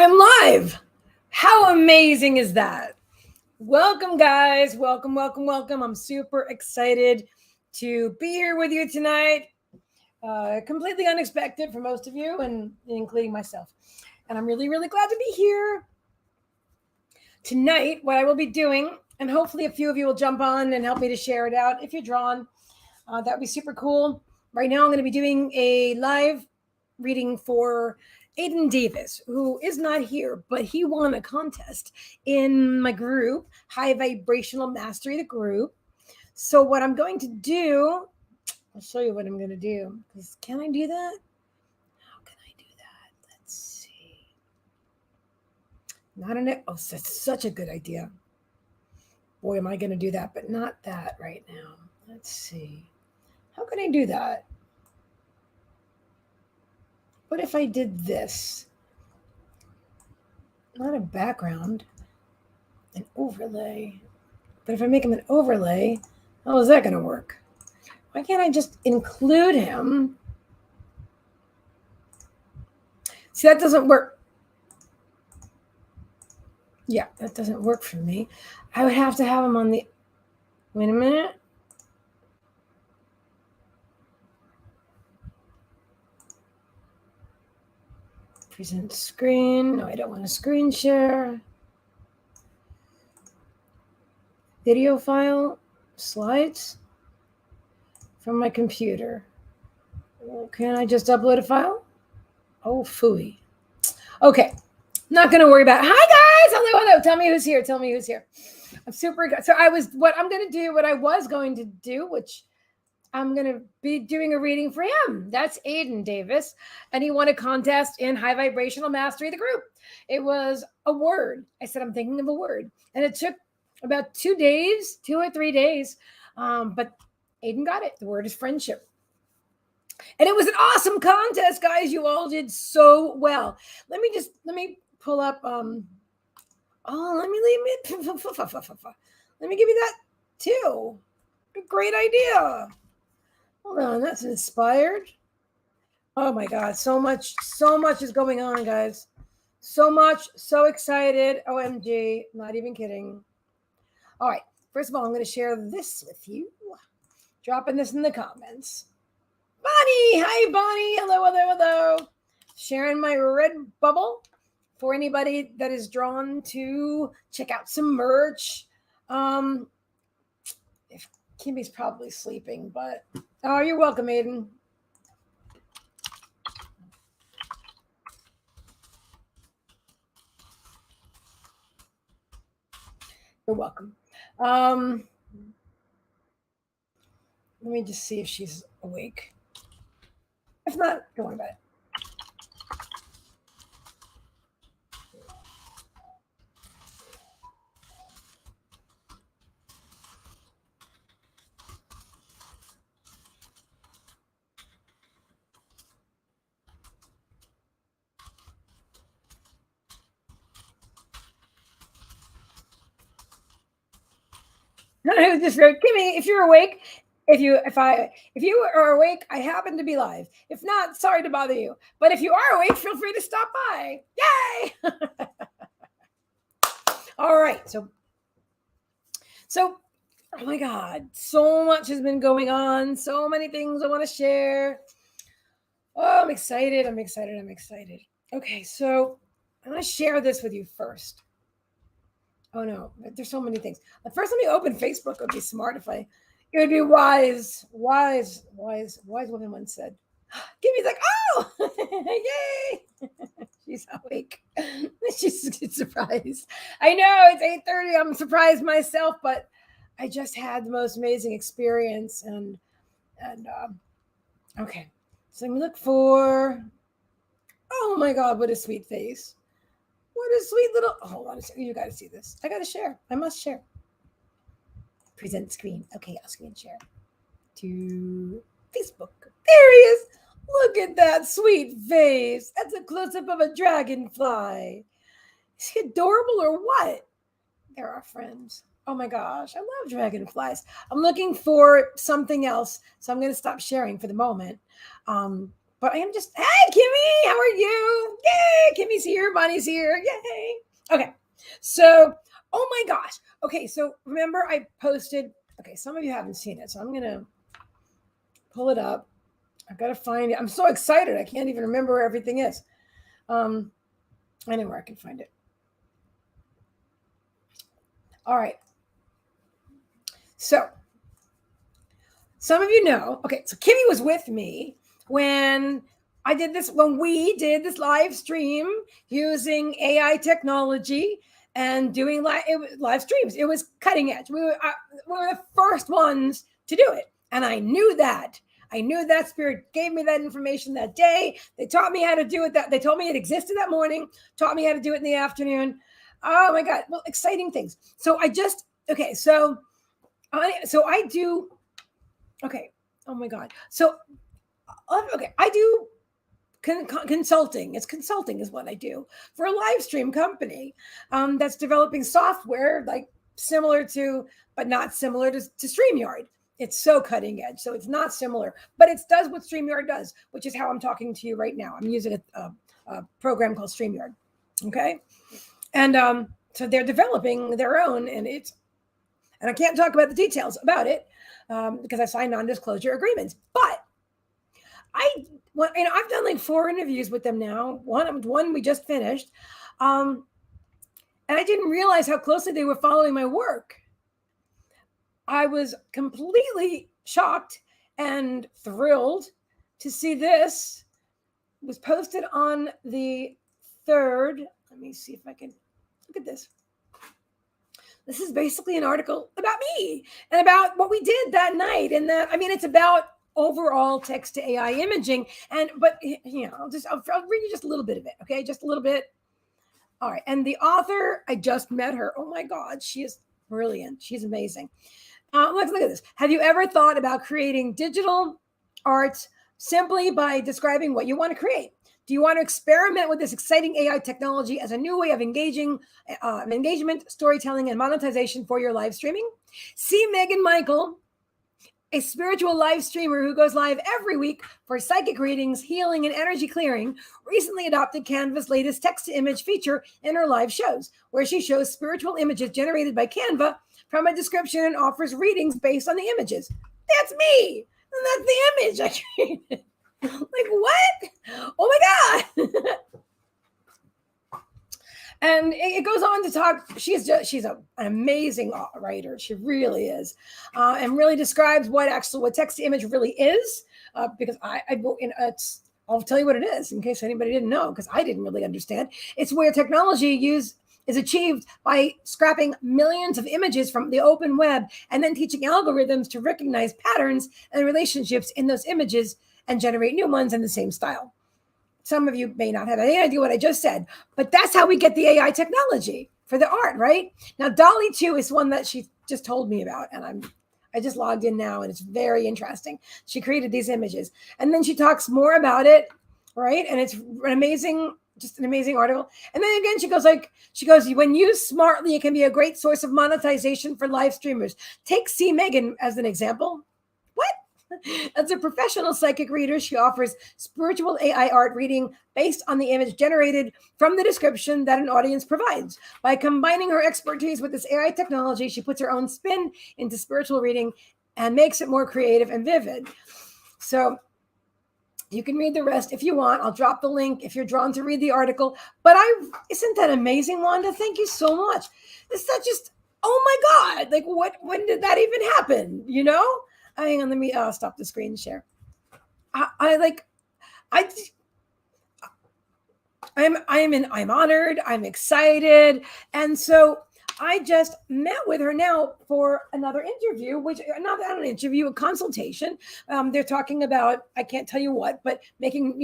I'm live. How amazing is that? Welcome, guys. Welcome, welcome, welcome. I'm super excited to be here with you tonight. Completely unexpected for most of you, and including myself. And I'm really, really glad to be here. Tonight, what I will be doing, and hopefully a few of you will jump on and help me to share it out if you're drawn. That would be super cool. Right now, I'm going to be doing a live reading for Aiden Davis, who is not here, but he won a contest in my group, High Vibrational Mastery, the group. So what I'm going to do, I'll show you what I'm going to do. Can I do that? How can I do that? Let's see. Not an, oh, that's such a good idea. Boy, am I going to do that, but not that right now. Let's see. How can I do that? What if I did this? Not a background, an overlay. But if I make him an overlay, how is that going to work? Why can't I just include him? See, that doesn't work. Yeah, that doesn't work for me. I would have to have him on the... Wait a minute. Present screen. No, I don't want to screen share. Video file. Slides. From my computer. Can I just upload a file? Oh, phooey. Okay. Not going to worry about it. Hi, guys. Hello. Tell me who's here. I'm super excited. So what I was going to do, which I'm going to be doing a reading for him. That's Aiden Davis. And he won a contest in High Vibrational Mastery, the group. It was a word. I said, I'm thinking of a word. And it took about 2 or 3 days. But Aiden got it. The word is friendship. And it was an awesome contest, guys. You all did so well. Let me pull up. Let me give you that too. A great idea. Hold on, that's inspired. Oh my God, so much is going on, guys. So much, so excited. OMG, not even kidding. All right, first of all, I'm going to share this with you. Dropping this in the comments. Bonnie, hi Bonnie, hello. Sharing my red bubble for anybody that is drawn to check out some merch. If Kimmy's probably sleeping, but oh, you're welcome, Aiden. You're welcome. Let me just see if she's awake. If not, don't worry about it. Just Kimmy, if you're awake, if you are awake, I happen to be live. If not, sorry to bother you. But if you are awake, feel free to stop by. Yay! All right. So oh my God, so much has been going on. So many things I want to share. Oh, I'm excited. Okay, so I'm going to share this with you first. Oh no, there's so many things. First, let me open Facebook. It would be smart if it would be wise woman once said. Kimmy's like, oh, yay. She's awake. She's surprised. I know it's 8:30. I'm surprised myself, but I just had the most amazing experience. And okay. So I'm gonna look for, oh my God, what a sweet face. What a sweet little, hold on a second. You got to see this. I got to share. I must share. Present screen. Okay, I'll screen share to Facebook. There he is. Look at that sweet face. That's a close-up of a dragonfly. Is he adorable or what? They're our friends. Oh my gosh, I love dragonflies. I'm looking for something else, so I'm going to stop sharing for the moment. But I am just, hey, Kimmy, how are you? Yay, Kimmy's here, Bonnie's here. Yay. Okay. So, oh my gosh. Okay, so remember I posted, okay, some of you haven't seen it, so I'm going to pull it up. I've got to find it. I'm so excited. I can't even remember where everything is. I know where I can find it. All right. So, some of you know, okay, so Kimmy was with me when we did this live stream using AI technology and doing live streams. It was cutting edge. We were the first ones to do it. And I knew that. I knew that Spirit gave me that information that day. They taught me how to do it. They told me it existed that morning, taught me how to do it in the afternoon. Oh my God. Well, exciting things. So I do. Okay. Oh my God. So, okay. I do consulting. It's consulting is what I do for a live stream company that's developing software like similar to, but not similar to StreamYard. It's so cutting edge. So it's not similar, but it does what StreamYard does, which is how I'm talking to you right now. I'm using a program called StreamYard. Okay. And so they're developing their own, and I can't talk about the details about it because I signed non-disclosure agreements. But I've done like 4 interviews with them now. One we just finished, and I didn't realize how closely they were following my work. I was completely shocked and thrilled to see this. It was posted on the 3rd. Let me see if I can look at this. This is basically an article about me and about what we did that night. And it's about overall text to AI imaging. But I'll read you just a little bit of it. Okay. Just a little bit. All right. And the author, I just met her. Oh my God. She is brilliant. She's amazing. Look at this. Have you ever thought about creating digital arts simply by describing what you want to create? Do you want to experiment with this exciting AI technology as a new way of engagement, storytelling, and monetization for your live streaming? See Meagan Michael, a spiritual live streamer who goes live every week for psychic readings, healing, and energy clearing, recently adopted Canva's latest text-to-image feature in her live shows, where she shows spiritual images generated by Canva from a description and offers readings based on the images. That's me. And that's the image I created. Like, what? Oh my God. And it goes on to talk. She's an amazing writer. She really is, and really describes what text to image really is. Because I'll tell you what it is in case anybody didn't know, because I didn't really understand. It's where technology is achieved by scrapping millions of images from the open web and then teaching algorithms to recognize patterns and relationships in those images and generate new ones in the same style. Some of you may not have any idea what I just said, but that's how we get the AI technology for the art, right? Now, Dolly 2 is one that she just told me about, and I just logged in now, and it's very interesting. She created these images, and then she talks more about it, right? And it's an amazing article. And then again, she goes, when used smartly, it can be a great source of monetization for live streamers. Take C. Meagan as an example. What? As a professional psychic reader, she offers spiritual AI art reading based on the image generated from the description that an audience provides. By combining her expertise with this AI technology, she puts her own spin into spiritual reading and makes it more creative and vivid. So you can read the rest if you want. I'll drop the link if you're drawn to read the article. But isn't that amazing, Wanda? Thank you so much. It's not just, oh my God, like when did that even happen? You know? Hang on, let me stop the screen share. I'm honored. I'm excited. And so I just met with her now for another interview, a consultation. They're talking about, I can't tell you what, but making,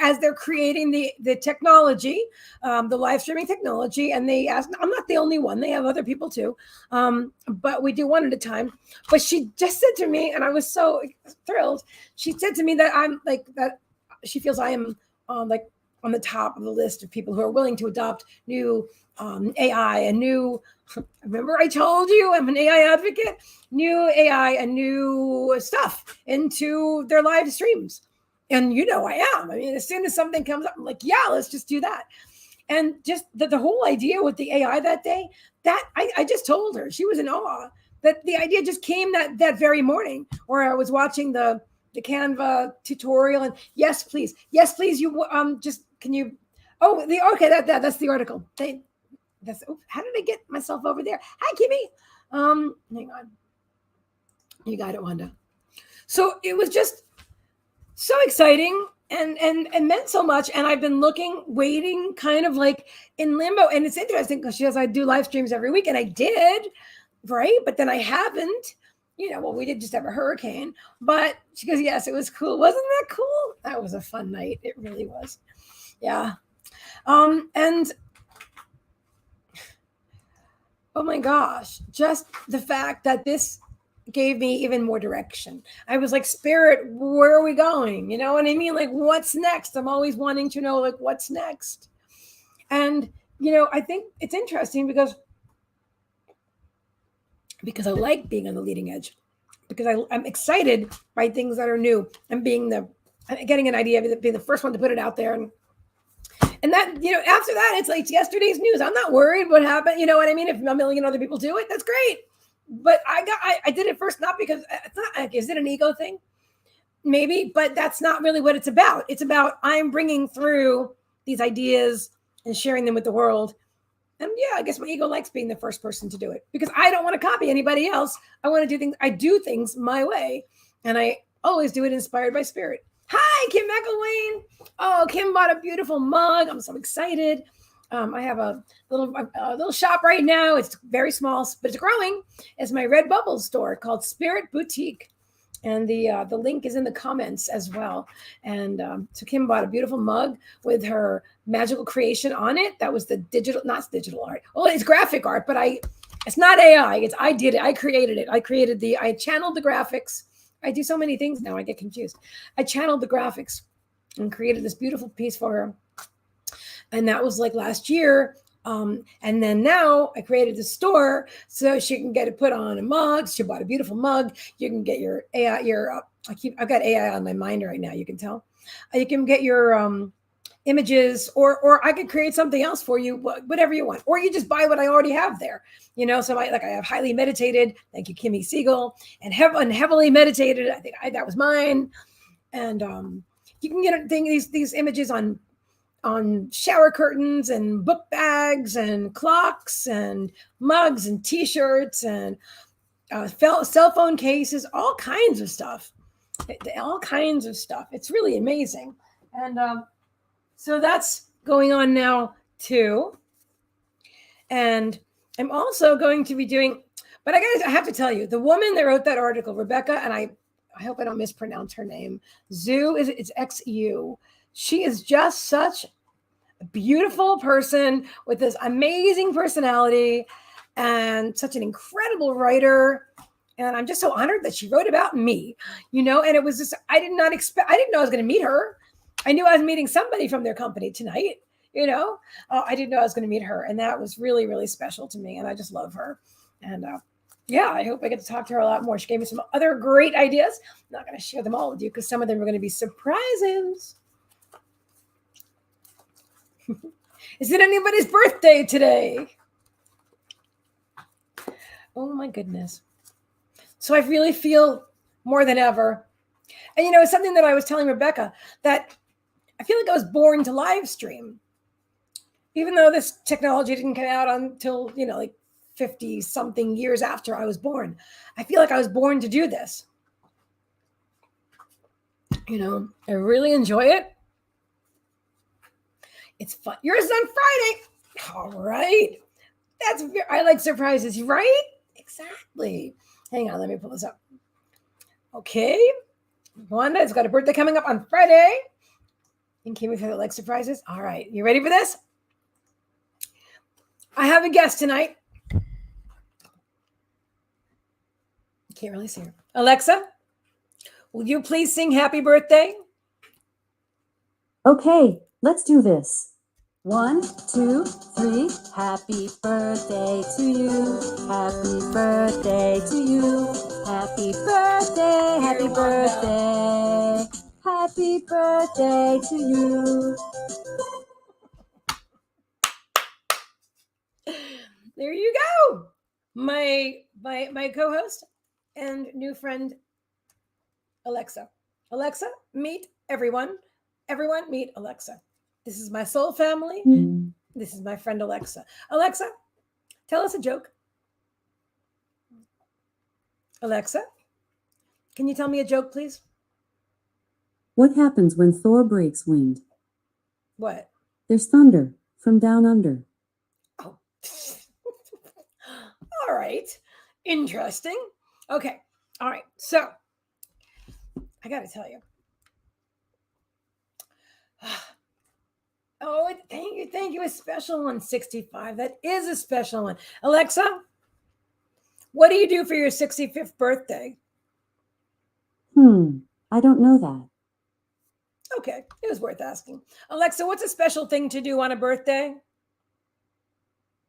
as they're creating the technology, the live streaming technology, and they asked, I'm not the only one, they have other people too, but we do one at a time. But she just said to me, and I was so thrilled, she said to me that she feels I am on the top of the list of people who are willing to adopt new AI and new, remember I told you I'm an AI advocate, new AI and new stuff into their live streams. And I am. I mean, as soon as something comes up, I'm like, yeah, let's just do that. And just the whole idea with the AI that day, that I just told her, she was in awe that the idea just came that very morning, where I was watching the Canva tutorial, and yes, please, you just can you, okay, that's the article. How did I get myself over there? Hi, Kimmy. Hang on. You got it, Wanda. So it was just so exciting and meant so much. And I've been waiting, kind of like in limbo. And it's interesting because she says I do live streams every week, and I did, right? But then I haven't. We did just have a hurricane. But she goes, yes, it was cool. Wasn't that cool? That was a fun night. It really was. Yeah. And oh my gosh, just the fact that this gave me even more direction. I was like, Spirit, where are we going? You know what I mean? Like, what's next? I'm always wanting to know, like, what's next? And, I think it's interesting because I like being on the leading edge, because I'm excited by things that are new, and getting an idea of being the first one to put it out there. And that, after that, it's like yesterday's news. I'm not worried what happened. You know what I mean? If a million other people do it, that's great. But I did it first, not because it's not like, is it an ego thing? Maybe, but that's not really what it's about. It's about, I'm bringing through these ideas and sharing them with the world. And yeah, I guess my ego likes being the first person to do it, because I don't want to copy anybody else. I want to do things. I do things my way, and I always do it inspired by Spirit. Hi, Kim McElwain. Oh, Kim bought a beautiful mug. I'm so excited. I have a little shop right now. It's very small, but it's growing. It's my Redbubble store called Spirit Boutique. And the link is in the comments as well. And so Kim bought a beautiful mug with her magical creation on it. That was not digital art. Well, it's graphic art, but it's not AI. I did it. I created it. I channeled the graphics. I do so many things now, I get confused. I channeled the graphics and created this beautiful piece for her. And that was like last year. And then now I created the store so she can get it put on a mug. She bought a beautiful mug. You can get your AI, I've got AI on my mind right now. You can tell. You can get your images, or I could create something else for you, whatever you want, or you just buy what I already have there. So I have highly meditated. Thank you, Kimmy Siegel, and heavily meditated. I think that was mine. And you can get these images on shower curtains and book bags and clocks and mugs and T-shirts and cell phone cases, all kinds of stuff. It's really amazing. And so that's going on now too. And I'm also going to be doing, but I have to tell you, the woman that wrote that article, Rebecca, and I hope I don't mispronounce her name. It's XU. She is just such a beautiful person with this amazing personality and such an incredible writer. And I'm just so honored that she wrote about me, and it was just, I didn't know I was going to meet her. I knew I was meeting somebody from their company tonight, I didn't know I was going to meet her. And that was really, really special to me. And I just love her. And yeah, I hope I get to talk to her a lot more. She gave me some other great ideas. I'm not going to share them all with you because some of them are going to be surprises. Is it anybody's birthday today? Oh my goodness. So I really feel more than ever. And it's something that I was telling Rebecca, that I feel like I was born to live stream. Even though this technology didn't come out until, like 50 something years after I was born. I feel like I was born to do this. I really enjoy it. It's fun. Yours is on Friday. All right. I like surprises, right? Exactly. Hang on, let me pull this up. Okay. Wanda's got a birthday coming up on Friday. And Kimmy for the like surprises. All right. You ready for this? I have a guest tonight. You can't really see her. Alexa, will you please sing happy birthday? Okay, let's do this. 1, 2, 3. Happy birthday to you. Happy birthday to you. Happy birthday. Happy birthday. Happy birthday to you. There you go. My co-host and new friend Alexa. Alexa, meet everyone. Everyone meet Alexa. This is my soul family. This is my friend Alexa. Alexa, tell us a joke. Alexa, can you tell me a joke, please? What happens when Thor breaks wind? What? There's thunder from down under. Oh. All right. Interesting. Okay. All right. So, I got to tell you. Oh, thank you. Thank you. A special one, 65. That is a special one. Alexa, what do you do for your 65th birthday? I don't know that. Okay. It was worth asking. Alexa, what's a special thing to do on a birthday?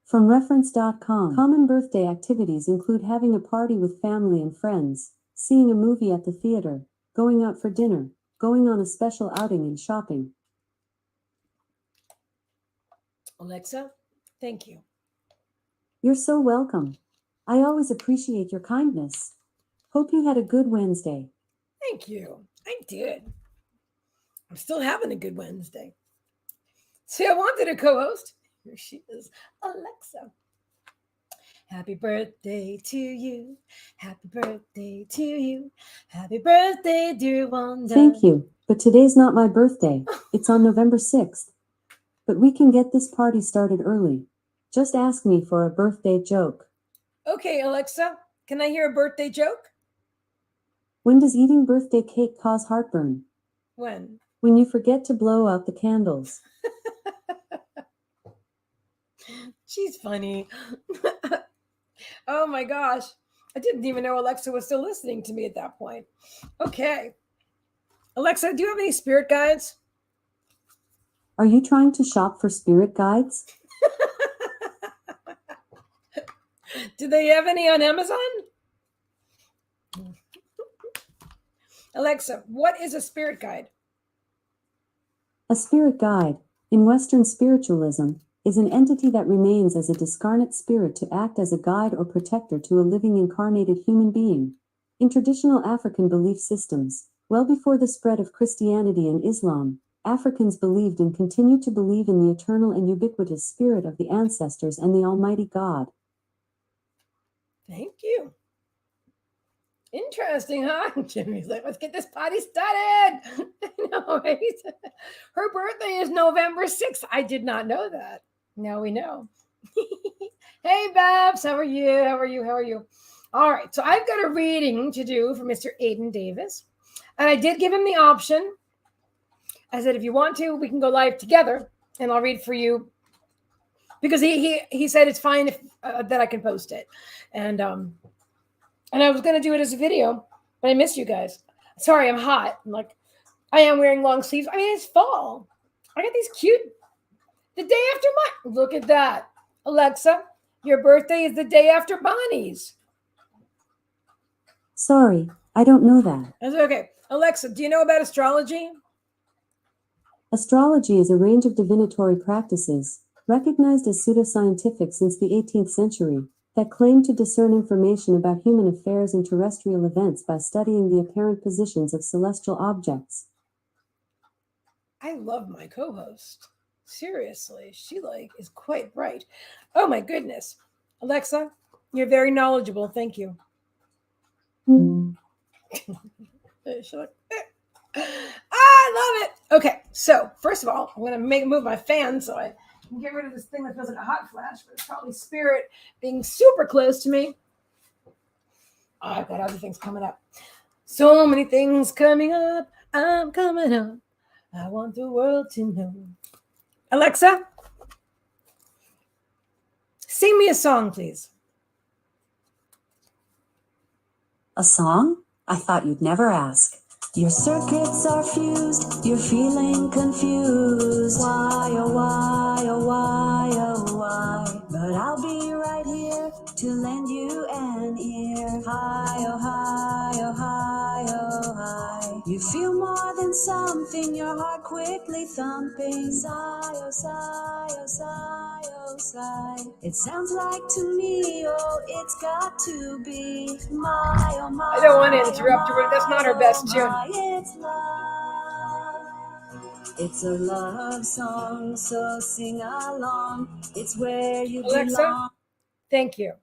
From reference.com, common birthday activities include having a party with family and friends, seeing a movie at the theater, going out for dinner, going on a special outing and shopping. Alexa, thank you. You're so welcome. I always appreciate your kindness. Hope you had a good Wednesday. Thank you. I did. I'm still having a good Wednesday. See, I wanted a co-host. Here she is, Alexa. Happy birthday to you. Happy birthday to you. Happy birthday, dear Wanda. Thank you, but today's not my birthday. It's on November 6th. But we can get this party started early. Just ask me for a birthday joke. Okay, Alexa, can I hear a birthday joke? When does eating birthday cake cause heartburn? When? When you forget to blow out the candles. She's funny. Oh my gosh. I didn't even know Alexa was still listening to me at that point. Okay. Alexa, do you have any spirit guides? Are you trying to shop for spirit guides? Do they have any on Amazon? Alexa, what is a spirit guide? A spirit guide, in Western spiritualism, is an entity that remains as a discarnate spirit to act as a guide or protector to a living incarnated human being. In traditional African belief systems, well before the spread of Christianity and Islam, Africans believed and continue to believe in the eternal and ubiquitous spirit of the ancestors and the Almighty God. Thank you. Interesting, huh? Jimmy's like, let's get this party started. No, right? Her birthday is November 6th. I did not know that. Now we know. Hey, Babs, how are you? How are you? How are you? All right, so I've got a reading to do for Mr. Aiden Davis. And I did give him the option. I said, if you want to, we can go live together and I'll read for you. Because he said it's fine if that I can post it. And I was going to do it as a video, but I miss you guys. Sorry, I'm hot. I am wearing long sleeves. I mean, it's fall. I got these cute, the day after mine. Look at that. Alexa, your birthday is the day after Bonnie's. Sorry, I don't know that. That's okay. Alexa, do you know about astrology? Astrology is a range of divinatory practices, recognized as pseudoscientific since the 18th century, that claim to discern information about human affairs and terrestrial events by studying the apparent positions of celestial objects. I love my co-host. Seriously, she is quite bright. Oh my goodness. Alexa, you're very knowledgeable. Thank you. She's like, I love it. Okay, so first of all, I'm going to move my fan so I can get rid of this thing that feels like a hot flash, but it's probably spirit being super close to me. Oh, I've got other things coming up. So many things coming up. I'm coming up. I want the world to know. Alexa, sing me a song, please. A song? I thought you'd never ask. Your circuits are fused, you're feeling confused. Why, oh why, oh why, oh why? But I'll be right here to lend you an ear. Hi, oh hi, oh hi, oh hi. You feel more than sight. quickly thumping. Sigh, oh sigh, oh sigh, oh sigh. It sounds like to me, oh, it's got to be my, oh my. I don't want to interrupt her, but that's not her best tune. It's love. It's a love song, so sing along. It's where you Alexa, belong. thank you.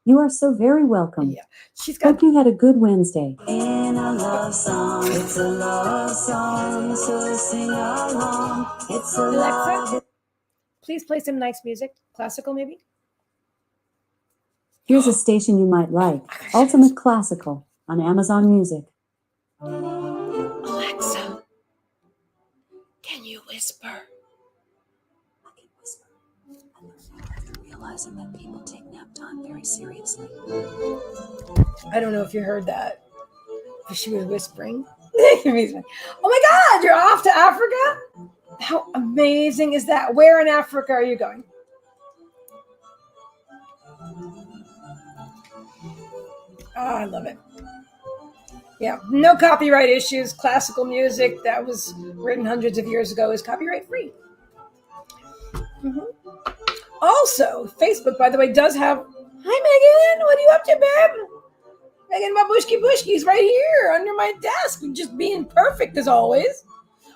You are so very welcome. Yeah, she's got. Hope you had a good Wednesday. In a love song, it's a love song, so sing along. It's a Alexa, love. please play some nice music, classical maybe. Here's a station you might like, Ultimate Classical, on Amazon Music. Alexa, can you whisper? I can whisper. I learned after realizing that people take nap time very seriously. I don't know if you heard that, but she was whispering. Oh my God, you're off to Africa? How amazing is that? Where in Africa are you going? Oh, I love it. Yeah, no copyright issues. Classical music that was written hundreds of years ago is copyright free. Also, Facebook, by the way, does have. Hi, Megan. What are you up to, babe? Megan Babushki's right here under my desk, just being perfect as always.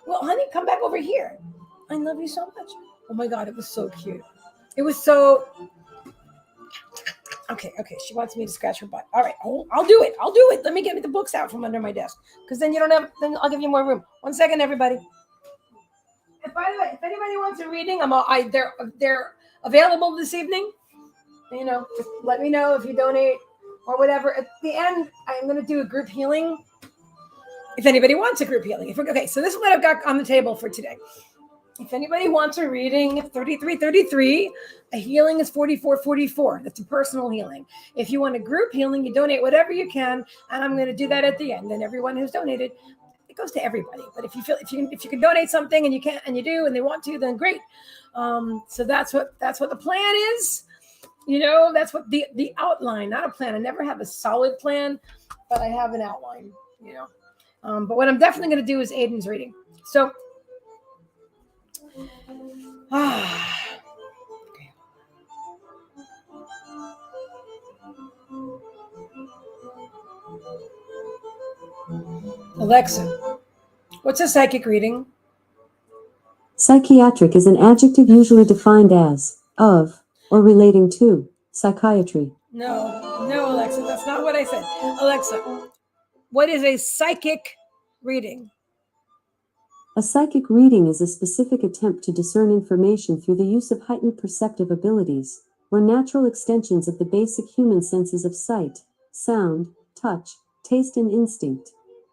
Well, honey, come back over here. I love you so much. Oh my God, it was so cute. It was so. Okay. She wants me to scratch her butt. All right, I'll do it. Let me get the books out from under my desk, because then you don't have. Then I'll give you more room. 1 second, everybody. And by the way, if anybody wants a reading, they're available this evening. You know, just let me know if you donate or whatever. At the end, I'm going to do a group healing. If anybody wants a group healing. Okay, so this is what I've got on the table for today. If anybody wants a reading, it's $33.33. A healing is $44.44. That's a personal healing. If you want a group healing, you donate whatever you can, and I'm going to do that at the end. And everyone who's donated, it goes to everybody. But if you can donate something and you can and you do and they want to, then great. So that's what the plan is. You know, that's what the outline, not a plan. I never have a solid plan, but I have an outline. You know. But what I'm definitely going to do is Aiden's reading. So. Okay. Alexa, what's a psychic reading? Psychiatric is an adjective usually defined as, of, or relating to, psychiatry. No, Alexa, that's not what I said. Alexa, what is a psychic reading? A psychic reading is a specific attempt to discern information through the use of heightened perceptive abilities, or natural extensions of the basic human senses of sight, sound, touch, taste, and instinct.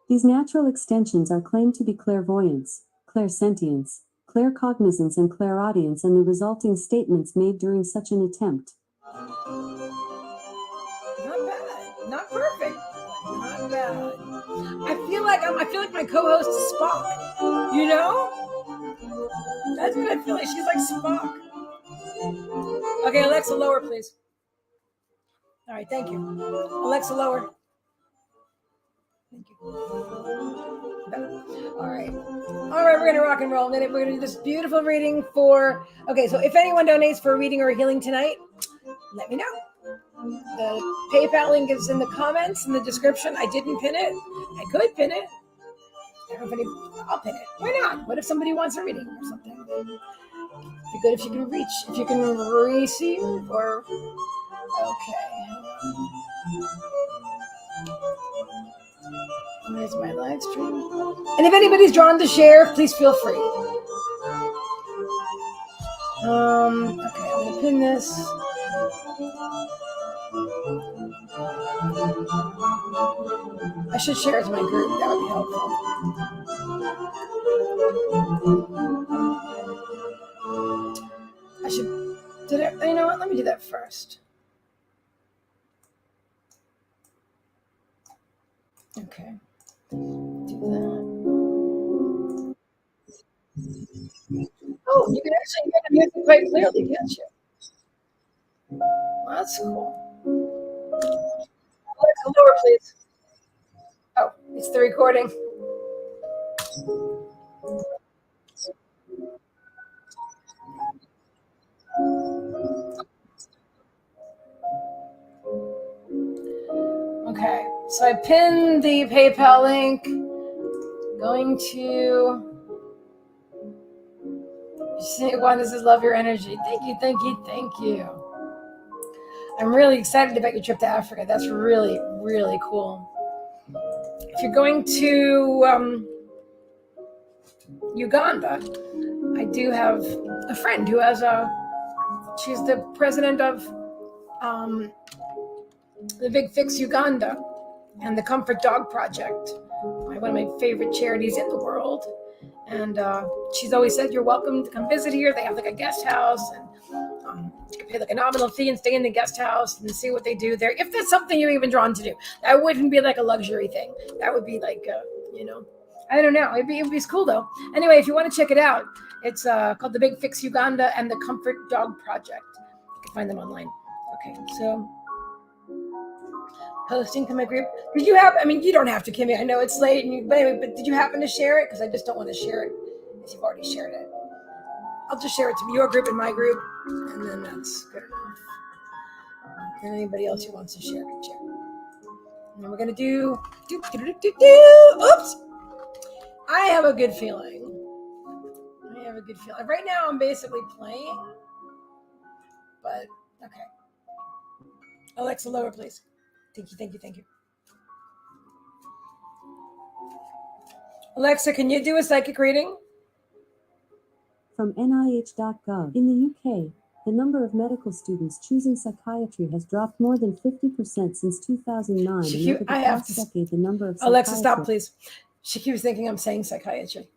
These natural extensions are claimed to be clairvoyance, clairsentience, claircognizance, and clairaudience, and the resulting statements made during such an attempt. Not bad, not perfect, not bad. I feel like my co-host is Spock. You know? That's what I feel like. She's like Spock. Okay, Alexa, lower, please. All right, thank you. Alexa, lower. Thank you. All right, we're gonna rock and roll. And then we're gonna do this beautiful reading for. Okay, so if anyone donates for a reading or a healing tonight, let me know. The PayPal link is in the comments in the description. I didn't pin it. I could pin it. I'll pin it. Why not? What if somebody wants a reading or something? It'd be good if you can receive or. Okay. Where's my live stream? And if anybody's drawn to share, please feel free. Okay, I'm gonna pin this. I should share it to my group. That would be helpful. You know what? Let me do that first. Okay. Do that. Oh, you can actually hear the music quite clearly, can't you? Well, that's cool. Alexa, lower, please. Oh, it's the recording. Okay, so I pinned the PayPal link. Going to Juan, this is love your energy. Thank you, thank you, thank you. I'm really excited about your trip to Africa. That's really, really cool. If you're going to Uganda, I do have a friend who has she's the president of the Big Fix Uganda and the Comfort Dog Project, one of my favorite charities in the world. And she's always said, you're welcome to come visit here. They have like a guest house, and you can pay like a nominal fee and stay in the guest house and see what they do there. If that's something you're even drawn to do, that wouldn't be like a luxury thing. That would be like, I don't know. It'd be cool though. Anyway, if you want to check it out, it's called the Big Fix Uganda and the Comfort Dog Project. You can find them online. Okay, so posting to my group. Did you have? I mean, you don't have to, Kimmy. I know it's late, but did you happen to share it? Because I just don't want to share it if you've already shared it. I'll just share it to your group and my group, and then that's good enough. And anybody else who wants to share can share. And then we're gonna do. Oops! I have a good feeling. Right now, I'm basically playing, but okay. Alexa, lower, please. Thank you. Alexa, can you do a psychic reading? From NIH.gov. In the UK, the number of medical students choosing psychiatry has dropped more than 50% since 2009. And over the past decade, the number of Alexa, stop, please. She keeps thinking I'm saying psychiatry.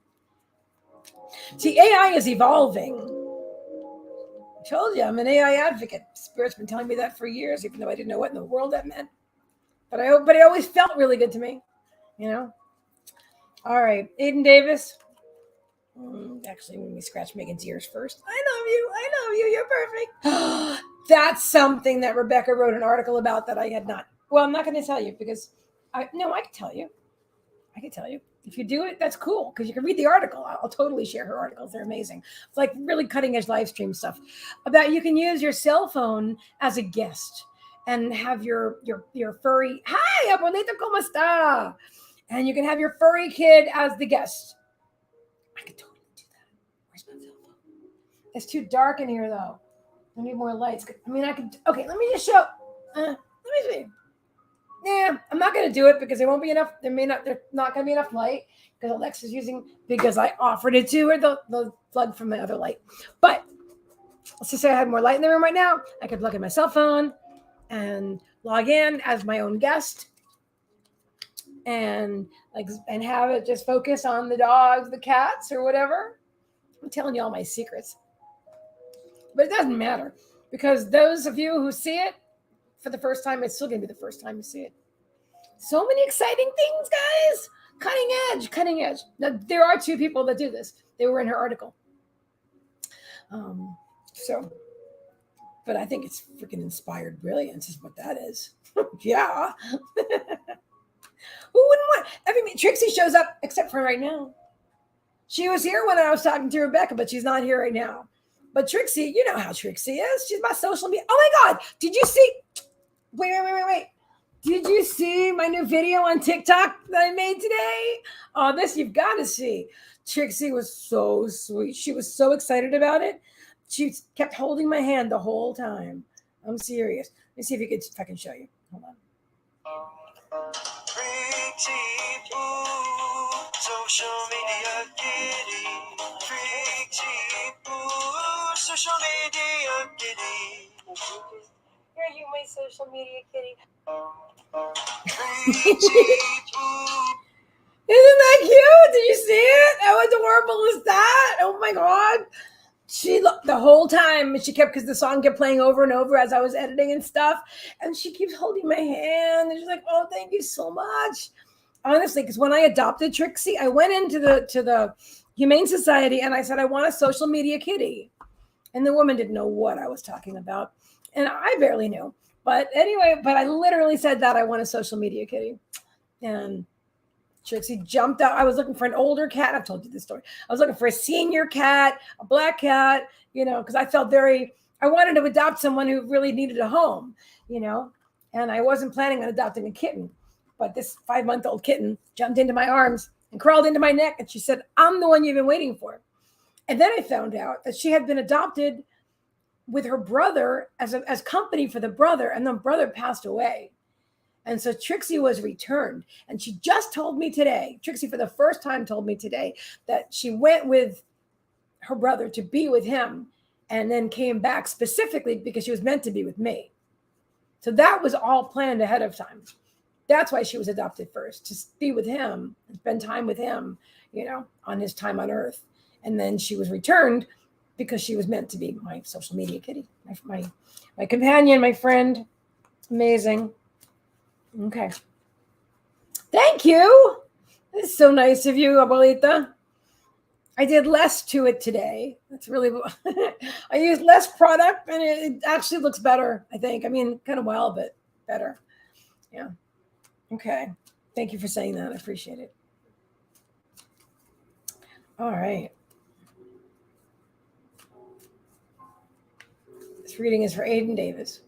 See, AI is evolving. I told you, I'm an AI advocate. Spirit's been telling me that for years, even though I didn't know what in the world that meant. But it always felt really good to me, you know? All right, Aiden Davis. Actually, let me scratch Meagan's ears first. I love you, you're perfect. That's something that Rebecca wrote an article about that I had not. Well, I'm not going to tell you because I can tell you. If you do it, that's cool because you can read the article. I'll totally share her articles. They're amazing. It's like really cutting edge live stream stuff about you can use your cell phone as a guest and have your furry. Hi, abuelita, ¿cómo está? And you can have your furry kid as the guest. I could totally do that. Where's my cell phone? It's too dark in here, though. I need more lights. I mean, I could. Okay, let me just show. Let me see. Yeah, I'm not going to do it because there won't be enough. There's not going to be enough light because Alexa's because I offered it to her, the plug from my other light. But let's just say I had more light in the room right now. I could plug in my cell phone and log in as my own guest and have it just focus on the dogs, the cats, or whatever. I'm telling you all my secrets. But it doesn't matter because those of you who see it for the first time, it's still going to be the first time you see it. So many exciting things, guys. Cutting edge. Now, there are 2 people that do this. They were in her article. But I think it's freaking inspired brilliance is what that is. Yeah. Who wouldn't want? I mean, Trixie shows up except for right now. She was here when I was talking to Rebecca, but she's not here right now. But Trixie, you know how Trixie is. She's my social media. Oh my God. Did you see? Wait. Did you see my new video on TikTok that I made today? Oh, this you've got to see. Trixie was so sweet. She was so excited about it. She kept holding my hand the whole time. I'm serious. Let me see if I can show you. Hold on. Social media kitty. Social media kitty. Here you, my social media kitty. Isn't that cute? Did you see it? How adorable is that? Oh my God. She looked the whole time. She kept, because the song kept playing over and over as I was editing and stuff. And she keeps holding my hand. And she's like, oh, thank you so much. Honestly, because when I adopted Trixie, I went into the Humane Society and I said, I want a social media kitty. And the woman didn't know what I was talking about. And I barely knew. But anyway, I literally said that I want a social media kitty. And Trixie jumped out. I was looking for an older cat. I've told you this story. I was looking for a senior cat, a black cat, because I felt I wanted to adopt someone who really needed a home, and I wasn't planning on adopting a kitten. But this 5-month-old kitten jumped into my arms and crawled into my neck. And she said, I'm the one you've been waiting for. And then I found out that she had been adopted with her brother as company for the brother. And the brother passed away. And so Trixie was returned. And she just told me today, Trixie for the first time told me today, that she went with her brother to be with him and then came back specifically because she was meant to be with me. So that was all planned ahead of time. That's why she was adopted first, to be with him and spend time with him, on his time on Earth. And then she was returned because she was meant to be my social media kitty, my companion, my friend. Amazing. Okay. Thank you. It's so nice of you, Abuelita. I did less to it today. That's really, I used less product and it actually looks better, I think. I mean, kind of well, but better. Yeah. Okay. Thank you for saying that. I appreciate it. All right. This reading is for Aiden Davis.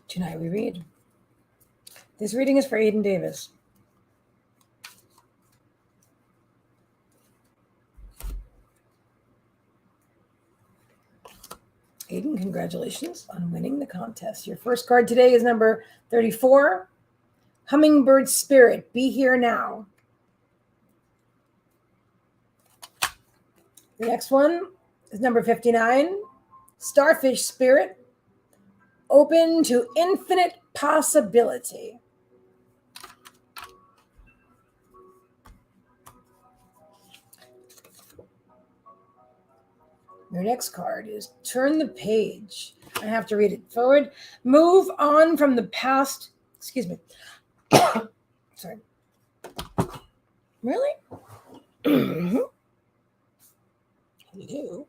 Tonight we read. This reading is for Aiden Davis. Aiden, congratulations on winning the contest. Your first card today is number 34, Hummingbird Spirit, Be Here Now. The next one is number 59, Starfish Spirit, Open to Infinite Possibility. Your next card is Turn the Page. I have to read it forward. Move on from the past. Excuse me. Sorry. Really? You do.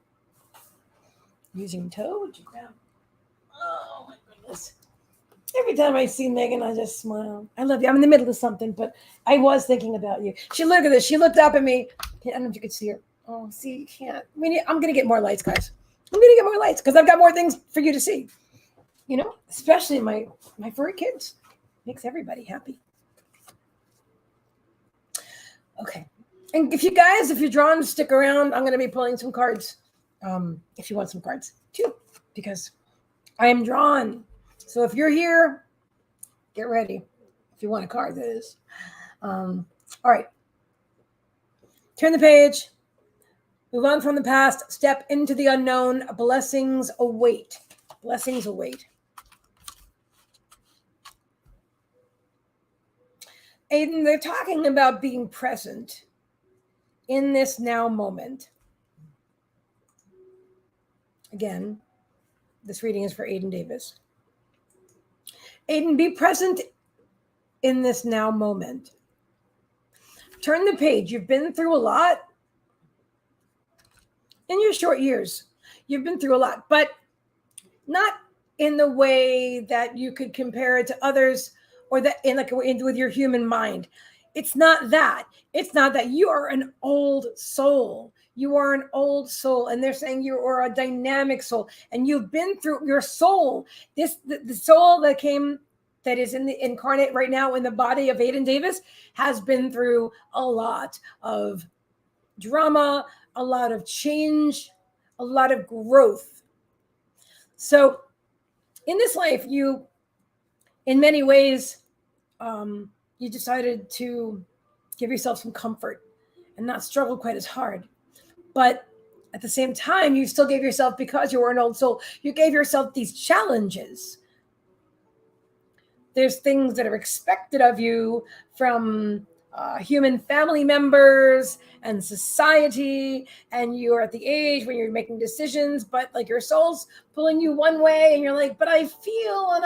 Using toad. Oh my goodness. Every time I see Meagan, I just smile. I love you. I'm in the middle of something, but I was thinking about you. Look at this. She looked up at me. I don't know if you could see her. Oh, see, you can't. I'm going to get more lights, guys. I'm going to get more lights because I've got more things for you to see. Especially my furry kids. Makes everybody happy. Okay. And if you're drawn, stick around. I'm going to be pulling some cards. If you want some cards too, because I am drawn. So if you're here, get ready. If you want a card, that is. All right. Turn the page. Move on from the past. Step into the unknown. Blessings await. Blessings await. Aiden, they're talking about being present in this now moment. Again, this reading is for Aiden Davis. Aiden, be present in this now moment. Turn the page. You've been through a lot in your short years. You've been through a lot, but not in the way that you could compare it to others or that with your human mind. It's not that. It's not that. You are an old soul. You are an old soul. And they're saying you are a dynamic soul. And you've been through your soul. The soul that is in the incarnate right now in the body of Aiden Davis has been through a lot of drama, a lot of change, a lot of growth. So in this life, in many ways, you decided to give yourself some comfort and not struggle quite as hard. But at the same time, you still gave yourself, because you were an old soul, you gave yourself these challenges. There's things that are expected of you from human family members and society, and you're at the age when you're making decisions, but like your soul's pulling you one way, and you're like, but I feel,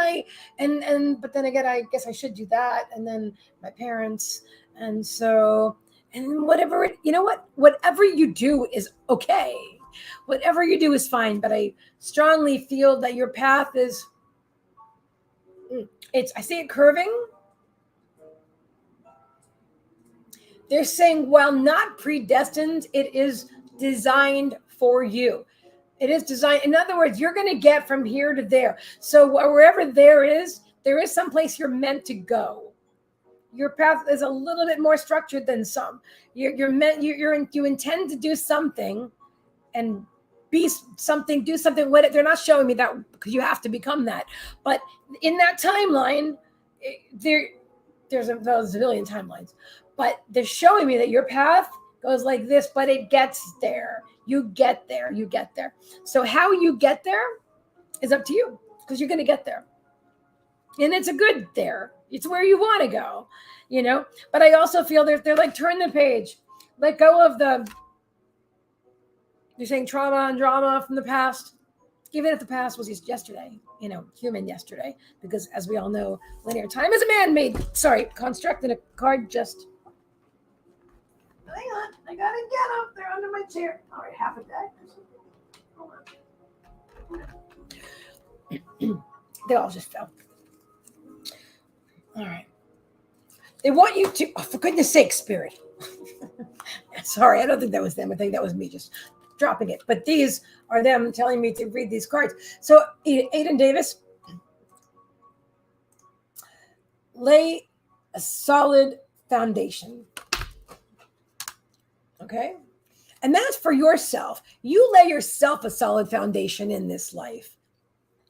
but then again, I guess I should do that, and then my parents, and so, and whatever you do is okay. Whatever you do is fine, but I strongly feel that your path is, I see it curving. They're saying, while not predestined, it is designed for you. It is designed. In other words, you're going to get from here to there. So wherever there is some place you're meant to go. Your path is a little bit more structured than some. You intend to do something and be something, do something with it. They're not showing me that because you have to become that. But in that timeline, there's a zillion timelines, but they're showing me that your path goes like this, but it gets there. You get there. So how you get there is up to you, because you're going to get there. And it's a good there. It's where you want to go, But I also feel they're like, turn the page. Let go of you're saying trauma and drama from the past. Even if the past was just yesterday, human yesterday, because as we all know, linear time is a man-made, construct, and a card just. Hang on, I gotta get up there under my chair. All right, half a day. Hold on. They all just fell. All right. They want you to, for goodness sake, Spirit. Sorry, I don't think that was them. I think that was me just dropping it. But these are them telling me to read these cards. So, Aiden Davis, lay a solid foundation. Okay? And that's for yourself. You lay yourself a solid foundation in this life.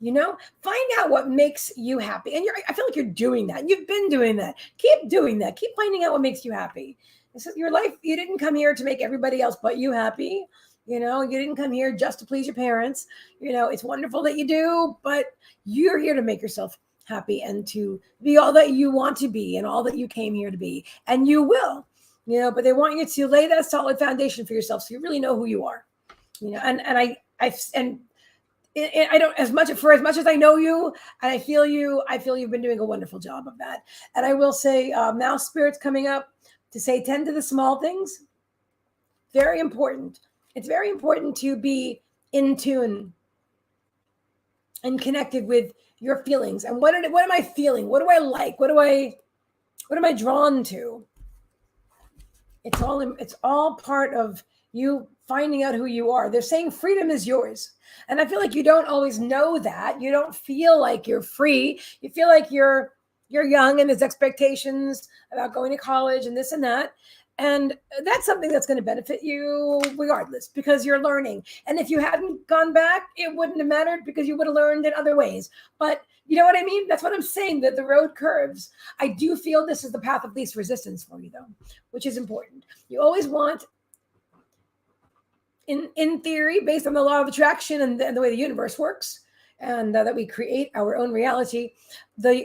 Find out what makes you happy. And I feel like you're doing that. You've been doing that. Keep doing that. Keep finding out what makes you happy. This is your life. You didn't come here to make everybody else but you happy. You didn't come here just to please your parents. It's wonderful that you do, but you're here to make yourself happy and to be all that you want to be and all that you came here to be. And you will, but they want you to lay that solid foundation for yourself so you really know who you are. I don't, as much as I know you and I feel you've been doing a wonderful job of that. And I will say, Mouse Spirit's coming up to say, tend to the small things. Very important. It's very important to be in tune and connected with your feelings. And what am I feeling? What do I like? What am I drawn to? It's all part of you finding out who you are. They're saying freedom is yours. And I feel like you don't always know that. You don't feel like you're free. You feel like you're young and there's expectations about going to college and this and that. And that's something that's going to benefit you regardless, because you're learning. And if you hadn't gone back, it wouldn't have mattered because you would have learned in other ways. But you know what I mean? That's what I'm saying, that the road curves. I do feel this is the path of least resistance for you, though, which is important. You always want, in theory, based on the law of attraction and the way the universe works, and that we create our own reality,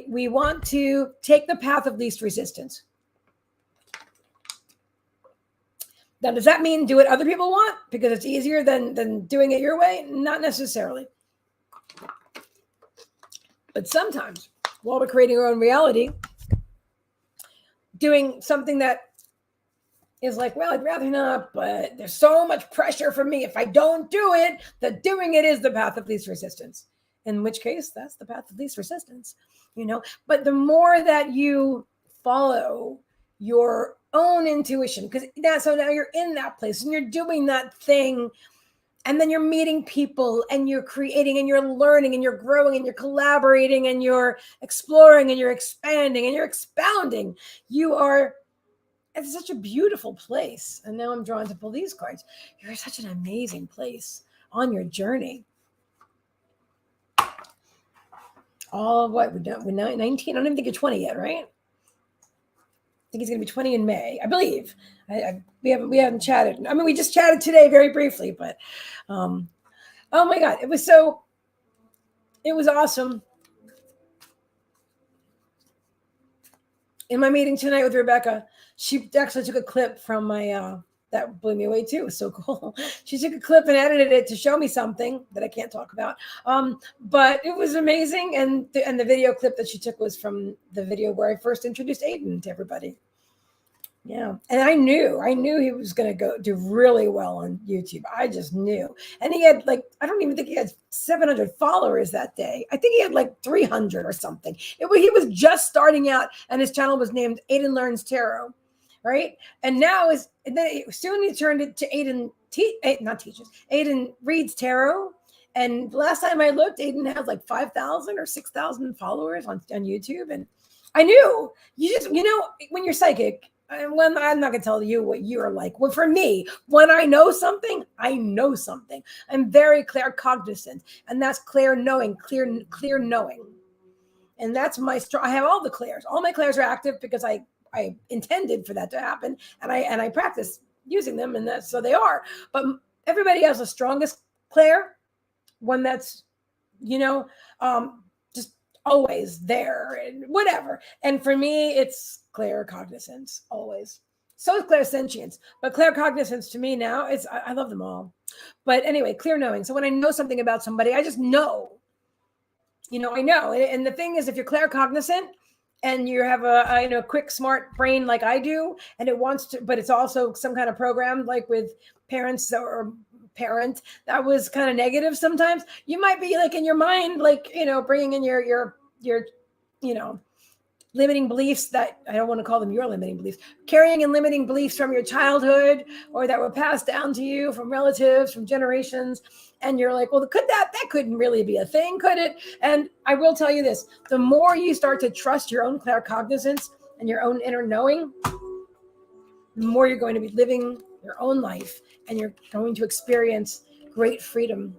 we want to take the path of least resistance. Now, does that mean do what other people want because it's easier than doing it your way? Not necessarily. But sometimes, while we're creating our own reality, doing something that is like, well, I'd rather not, but there's so much pressure for me. If I don't do it, that doing it is the path of least resistance. In which case, that's the path of least resistance, But the more that you follow your own intuition, because now you're in that place and you're doing that thing, and then you're meeting people and you're creating and you're learning and you're growing and you're collaborating and you're exploring and you're expanding and you're expounding. It's such a beautiful place. And now I'm drawn to pull these cards. You're such an amazing place on your journey. all what we're 19. I don't even think you're 20 yet, right? I think he's going to be 20 in May, I believe. We haven't chatted. I mean, we just chatted today very briefly, but oh my God, it was awesome. In my meeting tonight with Rebecca, she actually took a clip from my that blew me away too. It was so cool. She took a clip and edited it to show me something that I can't talk about. But it was amazing. And the video clip that she took was from the video where I first introduced Aiden to everybody. Yeah. And I knew he was going to go do really well on YouTube. I just knew. And he had I don't even think he had 700 followers that day. I think he had 300 or something. He was just starting out, and his channel was named Aiden Learns Tarot. Right. And now soon he turned it to Aiden Reads Tarot. And last time I looked, Aiden has 5,000 or 6,000 followers on YouTube. And I knew when you're psychic, when I'm not going to tell you what you're like. Well, for me, when I know something, I know something. I'm very claircognizant, and that's clear knowing. And that's my I have all the clairs. All my clairs are active because I intended for that to happen, and I practice using them, and that's so they are. But everybody has the strongest clair, one that's just always there and whatever. And for me, it's claircognizance always. So is clairsentience, but claircognizance to me now I love them all. But anyway, clear knowing. So when I know something about somebody, I just know. I know. And the thing is, if you're claircognizant and you have a quick, smart brain like I do, and it wants to, but it's also some kind of program like with parents or parent that was kind of negative sometimes, you might be in your mind, bringing in your limiting beliefs that I don't want to call them your limiting beliefs, carrying in limiting beliefs from your childhood or that were passed down to you from relatives, from generations. And you're like, well, that couldn't really be a thing, could it? And I will tell you this, the more you start to trust your own claircognizance and your own inner knowing, the more you're going to be living your own life, and you're going to experience great freedom,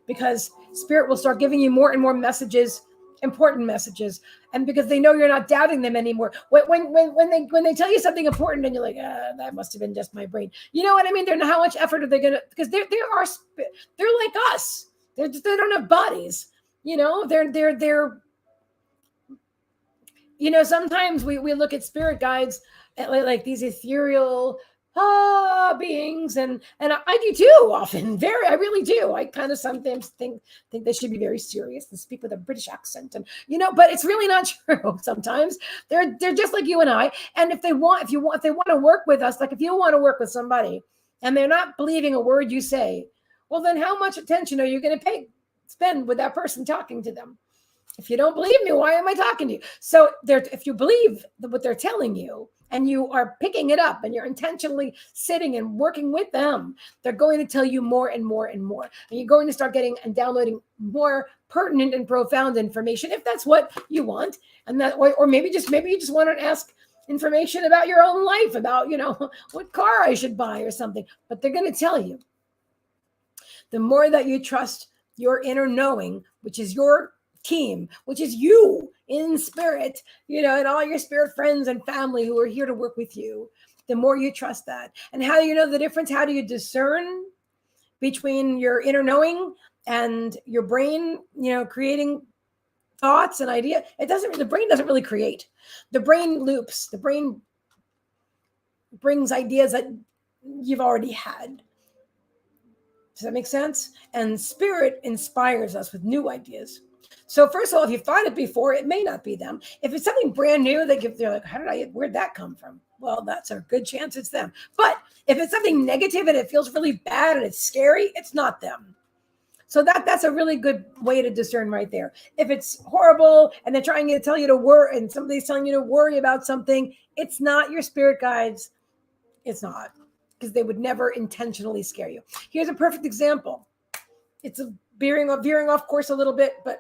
because spirit will start giving you more and more messages, important messages, and because they know you're not doubting them anymore. When they tell you something important, and you're like, that must have been just my brain. You know what I mean? They're not, how much effort are they gonna? Because they're like us. They don't have bodies. They're. Sometimes we look at spirit guides like these ethereal beings, and I do too often. I really do. I kind of sometimes think they should be very serious and speak with a British accent, and but it's really not true. Sometimes they're just like you and I. And if they want to work with us, if you want to work with somebody and they're not believing a word you say, well, then how much attention are you going to spend with that person talking to them? If you don't believe me, why am I talking to you? So if you believe what they're telling you, and you are picking it up, and you're intentionally sitting and working with them, they're going to tell you more and more and more. And you're going to start getting and downloading more pertinent and profound information, if that's what you want. And that, or maybe you just want to ask information about your own life, about, what car I should buy or something. But they're going to tell you. The more that you trust your inner knowing, which is your team, which is you in spirit, and all your spirit friends and family who are here to work with you, the more you trust that. And how do you know the difference? How do you discern between your inner knowing and your brain, creating thoughts and ideas? The brain doesn't really create. The brain loops. The brain brings ideas that you've already had. Does that make sense? And spirit inspires us with new ideas. So first of all, if you've thought it before, it may not be them. If it's something brand new, they're like, where'd that come from? Well, that's a good chance it's them. But if it's something negative and it feels really bad and it's scary, it's not them. So that's a really good way to discern right there. If it's horrible and they're trying to tell you to worry, and somebody's telling you to worry about something, it's not your spirit guides. It's not, because they would never intentionally scare you. Here's a perfect example. It's veering off course a little bit, but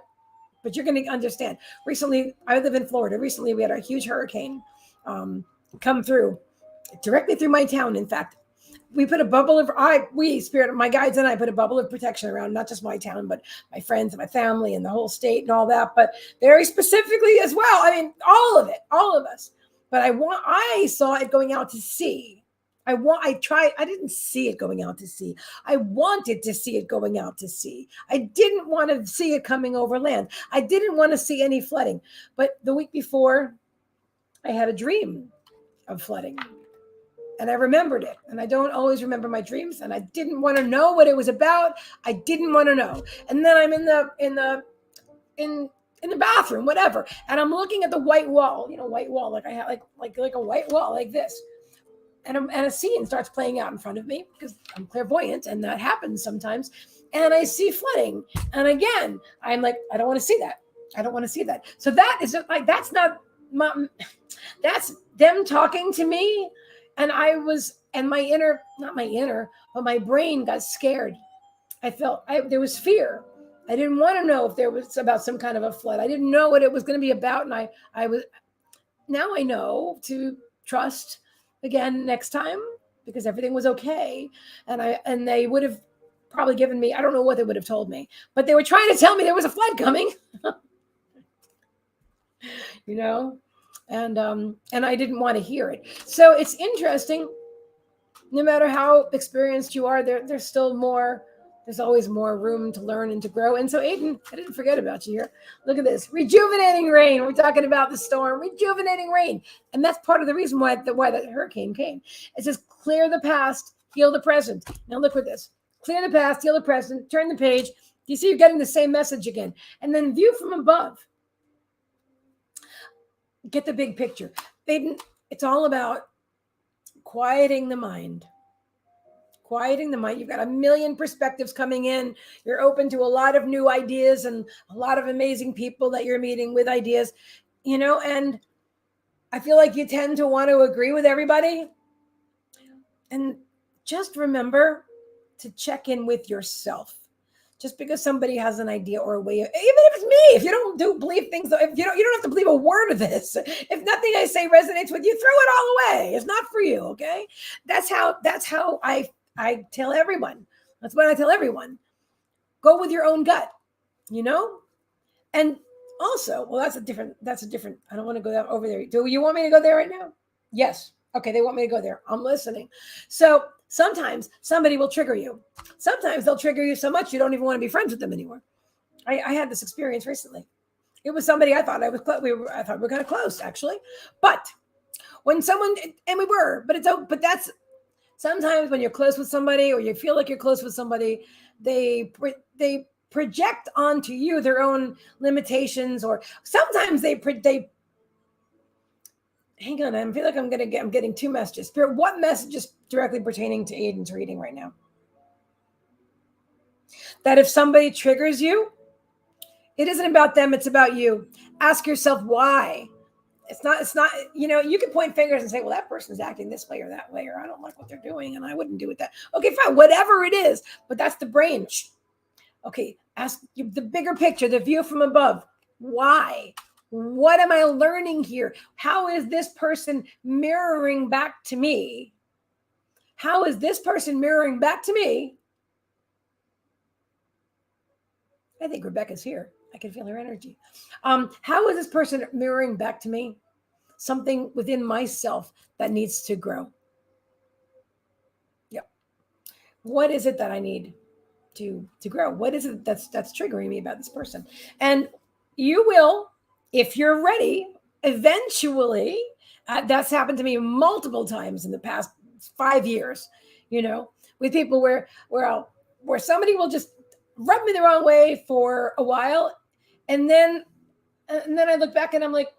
you're going to understand. Recently, I live in Florida. Recently, we had a huge hurricane come through, directly through my town, in fact. we put a bubble of spirit, my guides and I put a bubble of protection around not just my town, but my friends and my family and the whole state and all that, but very specifically as well. I mean, all of it, all of us. But I saw it going out to sea. I didn't see it going out to sea. I wanted to see it going out to sea. I didn't want to see it coming over land. I didn't want to see any flooding. But the week before, I had a dream of flooding. And I remembered it. And I don't always remember my dreams. And I didn't want to know what it was about. I didn't want to know. And then I'm in the bathroom, whatever. And I'm looking at the white wall, white wall, like I had like a white wall like this. And a scene starts playing out in front of me because I'm clairvoyant and that happens sometimes. And I see flooding. And again, I'm like, I don't want to see that. I don't want to see that. So that is like, that's them talking to me. And but my brain got scared. There was fear. I didn't want to know if there was about some kind of a flood. I didn't know what it was going to be about. And now I know to trust again next time because everything was okay. And they would have probably given me, I don't know what they would have told me, but they were trying to tell me there was a flood coming, and I didn't want to hear it. So it's interesting. No matter how experienced you are, there's still more. There's always more room to learn and to grow. And so, Aiden, I didn't forget about you here. Look at this. Rejuvenating rain. We're talking about the storm. Rejuvenating rain. And that's part of the reason why the hurricane came. It says, clear the past, heal the present. Now look at this. Clear the past, heal the present. Turn the page. You see you're getting the same message again. And then view from above. Get the big picture. Aiden, it's all about quieting the mind. Quieting the mind. You've got a million perspectives coming in. You're open to a lot of new ideas and a lot of amazing people that you're meeting with ideas, and I feel like you tend to want to agree with everybody. And just remember to check in with yourself. Just because somebody has an idea or a way, even if it's me, if you don't believe things, if you don't have to believe a word of this. If nothing I say resonates with you, throw it all away. It's not for you. Okay. That's how I tell everyone. That's what I tell everyone. Go with your own gut, And also, well, that's a different, I don't want to go over there. Do you want me to go there right now? Yes. Okay. They want me to go there. I'm listening. So sometimes somebody will trigger you. Sometimes they'll trigger you so much you don't even want to be friends with them anymore. I had this experience recently. It was somebody I thought we were kind of close actually, but when someone, and we were, but that's, sometimes when you're close with somebody or you feel like you're close with somebody, they project onto you their own limitations, or sometimes they hang on, I feel like I'm getting two messages. Spirit, what message is directly pertaining to Aiden's reading right now? That if somebody triggers you, it isn't about them, it's about you. Ask yourself why. It's not, you can point fingers and say, well, that person's acting this way or that way, or I don't like what they're doing and I wouldn't do it that. Okay, fine, whatever it is, but that's the brain. Okay, ask the bigger picture, the view from above. Why? What am I learning here? How is this person mirroring back to me? How is this person mirroring back to me? I think Rebecca's here. I can feel her energy. How is this person mirroring back to me? Something within myself that needs to grow. Yep. What is it that I need to grow? What is it that's triggering me about this person? And you will, if you're ready, eventually, that's happened to me multiple times in the past 5 years, with people where somebody will just rub me the wrong way for a while. And then I look back and I'm like,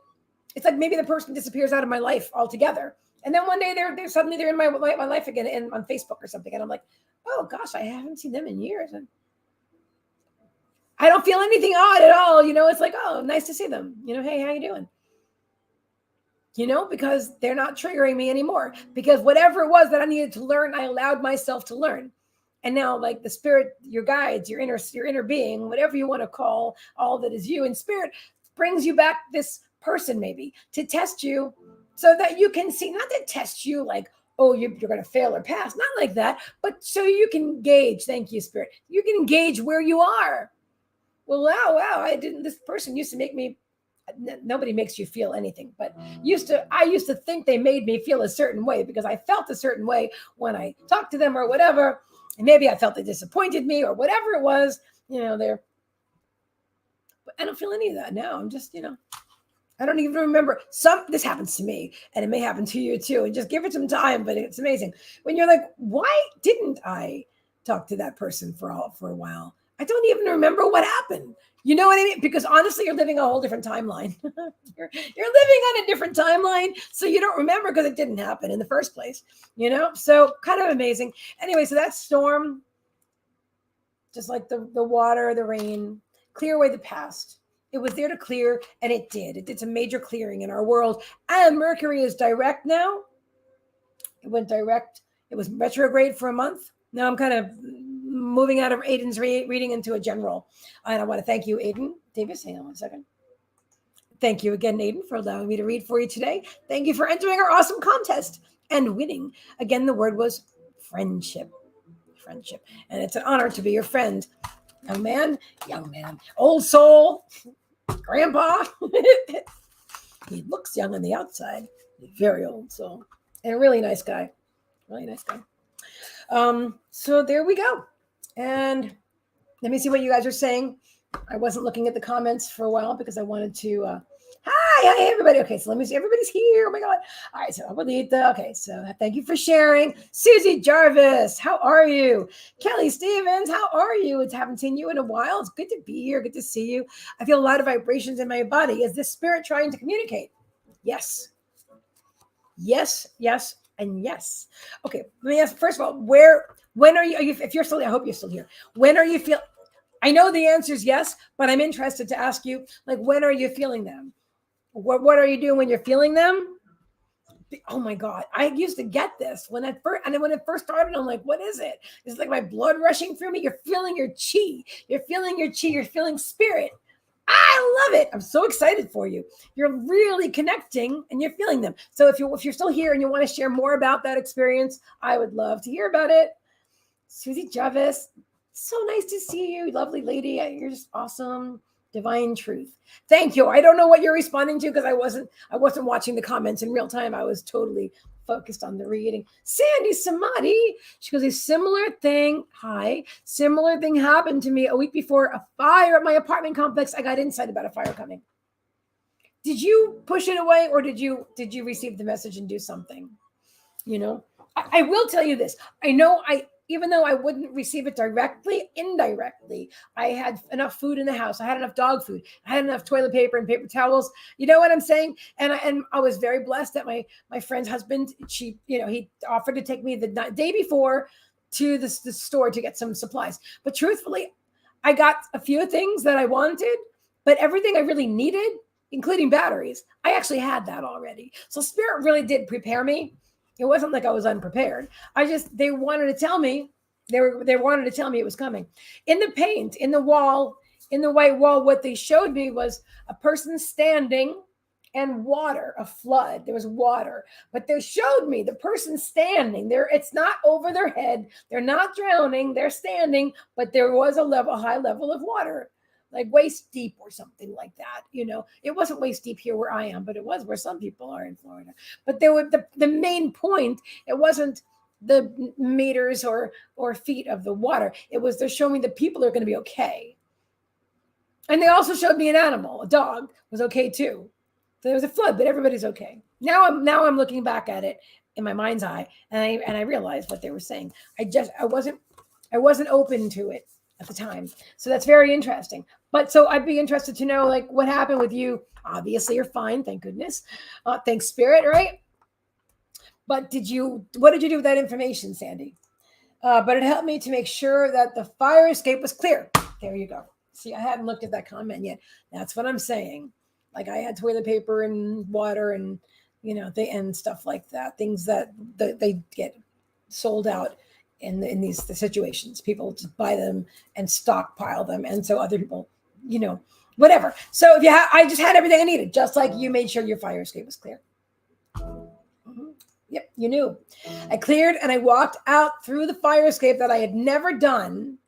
it's like maybe the person disappears out of my life altogether. And then one day they're suddenly in my life again on Facebook or something. And I'm like, oh gosh, I haven't seen them in years. And I don't feel anything odd at all. It's like, oh, nice to see them. Hey, how you doing? Because they're not triggering me anymore. Because whatever it was that I needed to learn, I allowed myself to learn. And now, like the spirit, your guides, your inner being, whatever you want to call all that is you, and spirit brings you back this person maybe to test you so that you can see, not to test you like, oh, you're going to fail or pass. Not like that, but so you can gauge. Thank you, Spirit. You can gauge where you are. Well, wow, this person used to make me, nobody makes you feel anything, but I used to think they made me feel a certain way because I felt a certain way when I talked to them or whatever. And maybe I felt they disappointed me or whatever it was, but I don't feel any of that now. I'm just, I don't even remember. This happens to me, and it may happen to you too. And just give it some time, but it's amazing when you're like, why didn't I talk to that person for a while? I don't even remember what happened. You know what I mean? Because honestly, you're living a whole different timeline. you're living on a different timeline, so you don't remember because it didn't happen in the first place. So kind of amazing. Anyway, so that storm, just like the water, the rain, clear away the past. It was there to clear, and it did. It did some major clearing in our world. And Mercury is direct now. It went direct. It was retrograde for a month. Now I'm kind of moving out of Aiden's reading into a general. And I want to thank you, Aiden Davis. Hang on one second. Thank you again, Aiden, for allowing me to read for you today. Thank you for entering our awesome contest and winning. Again, the word was friendship. Friendship. And it's an honor to be your friend. Young man, old soul, grandpa. He looks young on the outside. Very old soul. And a really nice guy. Really nice guy. So there we go. And let me see what you guys are saying. I wasn't looking at the comments for a while because I wanted to hi everybody. Okay, so let me see. Everybody's here. Oh my God. All right, so Abuelita. Okay, so thank you for sharing. Susie Jarvis, how are you? Kelly Stevens, how are you? It's haven't seen you in a while. It's good to be here. Good to see you. I feel a lot of vibrations in my body. Is this spirit trying to communicate? Yes. Yes, and yes. Okay, let me ask, first of all, when are you if you're still, I hope you're still here. When are you feel? I know the answer is yes, but I'm interested to ask you, like, when are you feeling them? What are you doing when you're feeling them? Oh my God. I used to get this when it first started. I'm like, what is it? It's like my blood rushing through me. You're feeling your chi. You're feeling spirit. I love it. I'm so excited for you. You're really connecting and you're feeling them. So if you're still here and you want to share more about that experience, I would love to hear about it. Susie Jarvis, so nice to see you. Lovely lady. You're just awesome. Divine truth. Thank you. I don't know what you're responding to because I wasn't watching the comments in real time. I was totally focused on the reading. Sandy Samadhi, she goes, a similar thing happened to me a week before a fire at my apartment complex. I got insight about a fire coming. Did you push it away or did you receive the message and do something? I will tell you this. Even though I wouldn't receive it directly, indirectly, I had enough food in the house. I had enough dog food. I had enough toilet paper and paper towels. You know what I'm saying? And I was very blessed that my friend's husband, he offered to take me the day before to the store to get some supplies. But truthfully, I got a few things that I wanted, but everything I really needed, including batteries, I actually had that already. So Spirit really did prepare me. It wasn't like I was unprepared. They wanted to tell me, they wanted to tell me it was coming. In the paint, in the white wall, what they showed me was a person standing and water, a flood. There was water, but they showed me the person standing there. It's not over their head. They're not drowning. They're standing, but there was a high level of water, like waist deep or something like that. It wasn't waist deep here where I am, but it was where some people are in Florida. But there were the main point. It wasn't the meters or feet of the water. It was they're showing me the people are going to be okay. And they also showed me an animal, a dog was okay too. So there was a flood, but everybody's okay. Now I'm looking back at it in my mind's eye, and I realized what they were saying. I wasn't open to it at the time. So that's very interesting. But so I'd be interested to know, like, what happened with you. Obviously, you're fine. Thank goodness. Thanks, Spirit, right? But what did you do with that information, Sandy? But it helped me to make sure that the fire escape was clear. There you go. See, I hadn't looked at that comment yet. That's what I'm saying. Like, I had toilet paper and water and, and stuff like that. Things that they get sold out in these situations. People just buy them and stockpile them. And so other people, whatever. So I just had everything I needed, just like you made sure your fire escape was clear. Mm-hmm. Yep, you knew. I cleared and I walked out through the fire escape that I had never done.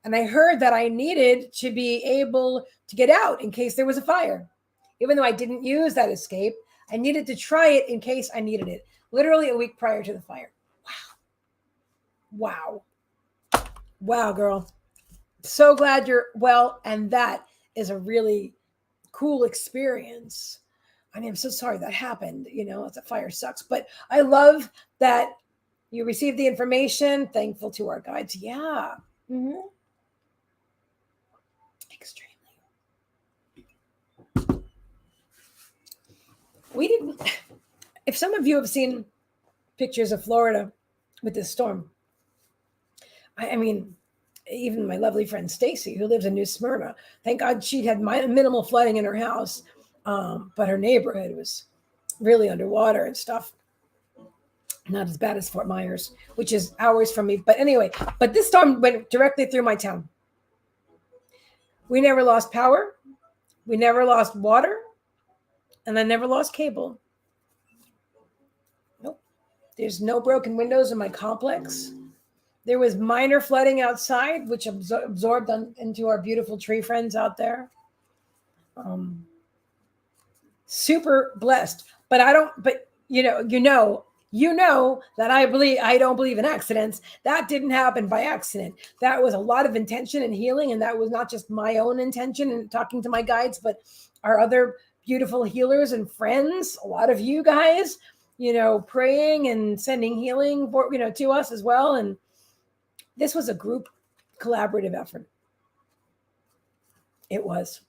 And I heard that I needed to be able to get out in case there was a fire. Even though I didn't use that escape, I needed to try it in case I needed it. Literally a week prior to the fire. Wow. Wow, girl. So glad you're well. And that is a really cool experience. I mean, I'm so sorry that happened. The fire sucks. But I love that you received the information. Thankful to our guides. Yeah. Mm-hmm. Extremely. We didn't. If some of you have seen pictures of Florida with this storm, I mean, even my lovely friend Stacy, who lives in New Smyrna, thank God she'd had minimal flooding in her house, but her neighborhood was really underwater and stuff. Not as bad as Fort Myers, which is hours from me. But anyway, this storm went directly through my town. We never lost power. We never lost water. And I never lost cable. Nope. There's no broken windows in my complex. There was minor flooding outside, which absorbed into our beautiful tree friends out there. Super blessed. But you know that I don't believe in accidents. That didn't happen by accident. That was a lot of intention and healing. And that was not just my own intention and talking to my guides, but our other beautiful healers and friends, a lot of you guys, praying and sending healing to us as well. And this was a group collaborative effort. It was,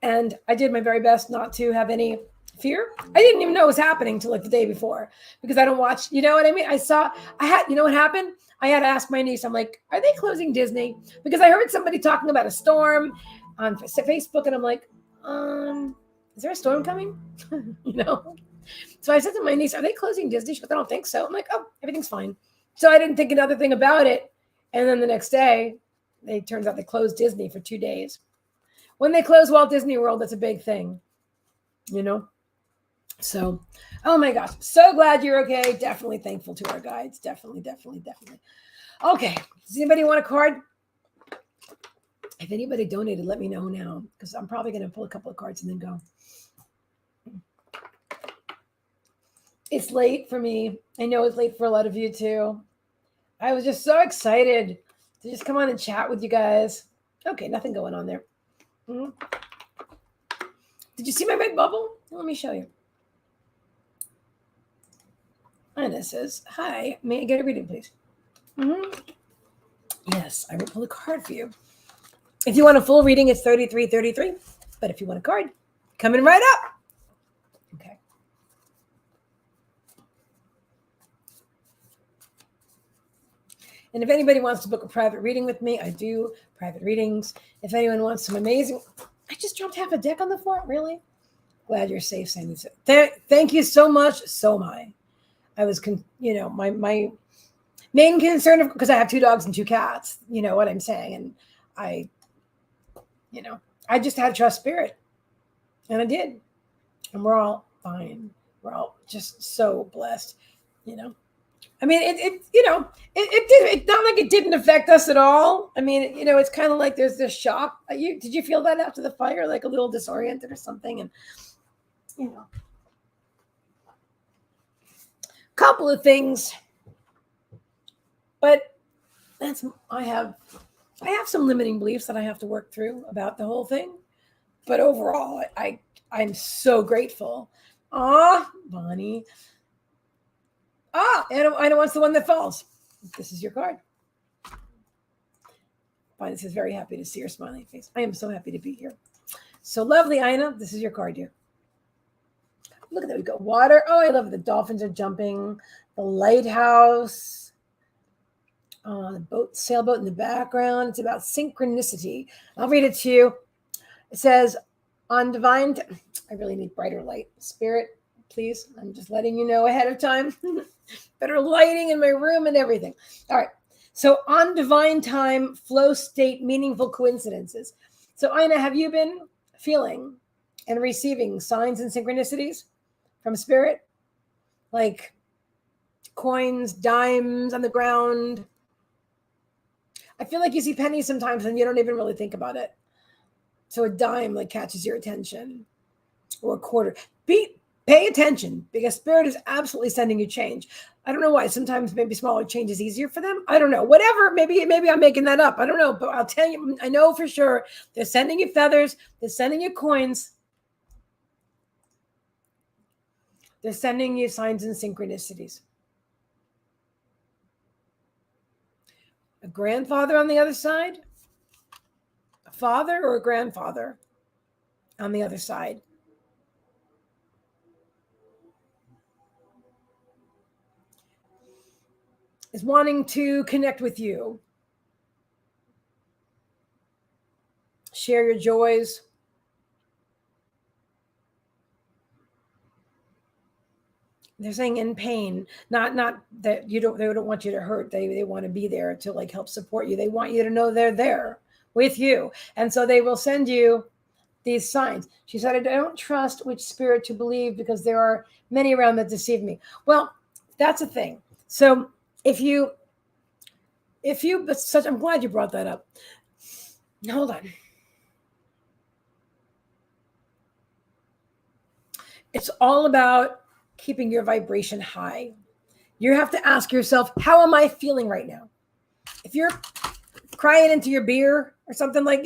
and I did my very best not to have any fear. I didn't even know it was happening till like the day before because I don't watch, you know what I mean? You know what happened? I had to ask my niece, I'm like, are they closing Disney? Because I heard somebody talking about a storm on Facebook and I'm like, is there a storm coming? So I said to my niece, are they closing Disney? She goes, I don't think so. I'm like, oh, everything's fine. So I didn't think another thing about it. And then the next day, turns out they closed Disney for 2 days. When they close Walt Disney World, that's a big thing, So, oh my gosh, so glad you're okay. Definitely thankful to our guides. Definitely. Okay, does anybody want a card? If anybody donated, let me know now because I'm probably going to pull a couple of cards and then go. It's late for me. I know it's late for a lot of you too. I was just so excited to just come on and chat with you guys. Okay, nothing going on there. Mm-hmm. Did you see my red bubble? Let me show you. And it says, hi, may I get a reading, please? Mm-hmm. Yes, I will pull a card for you. If you want a full reading, it's $33.33. But if you want a card, coming right up. Okay. And if anybody wants to book a private reading with me, I do private readings. If anyone wants some amazing... I just dropped half a deck on the floor. Really? Glad you're safe, Sandy. Thank you so much. So am I. I was, my main concern, because I have 2 dogs and 2 cats, you know what I'm saying? And I just had to trust spirit. And I did. And we're all fine. We're all just so blessed, I mean, it's not like it didn't affect us at all. I mean, it's kind of like there's this shock. Did you feel that after the fire, like a little disoriented or something? And, couple of things, but I have some limiting beliefs that I have to work through about the whole thing. But overall, I'm so grateful. Bonnie. And I know what's the one that falls. This is your card. Bonnie says, very happy to see your smiling face. I am so happy to be here. So lovely, Ina. This is your card here. Look at that. We got water. Oh, I love it. The dolphins are jumping. The lighthouse. The sailboat in the background. It's about synchronicity. I'll read it to you. It says, on divine... I really need brighter light. Spirit, please. I'm just letting you know ahead of time. Better lighting in my room and everything. All right. So on divine time, flow state, meaningful coincidences. So Ina, have you been feeling and receiving signs and synchronicities from spirit? Like coins, dimes on the ground. I feel like you see pennies sometimes and you don't even really think about it. So a dime like catches your attention, or a quarter. Pay attention, because spirit is absolutely sending you change. I don't know why. Sometimes maybe smaller change is easier for them. I don't know. Whatever. Maybe I'm making that up. I don't know. But I'll tell you, I know for sure they're sending you feathers. They're sending you coins. They're sending you signs and synchronicities. A grandfather on the other side, a father or a grandfather on the other side. Is wanting to connect with you, share your joys. They're saying in pain, not that they don't want you to hurt. They want to be there to like help support you. They want you to know they're there with you. And so they will send you these signs. She said, I don't trust which spirit to believe because there are many around that deceive me. Well, that's a thing. So I'm glad you brought that up. Hold on. It's all about keeping your vibration high. You have to ask yourself, how am I feeling right now? If you're crying into your beer or something, like,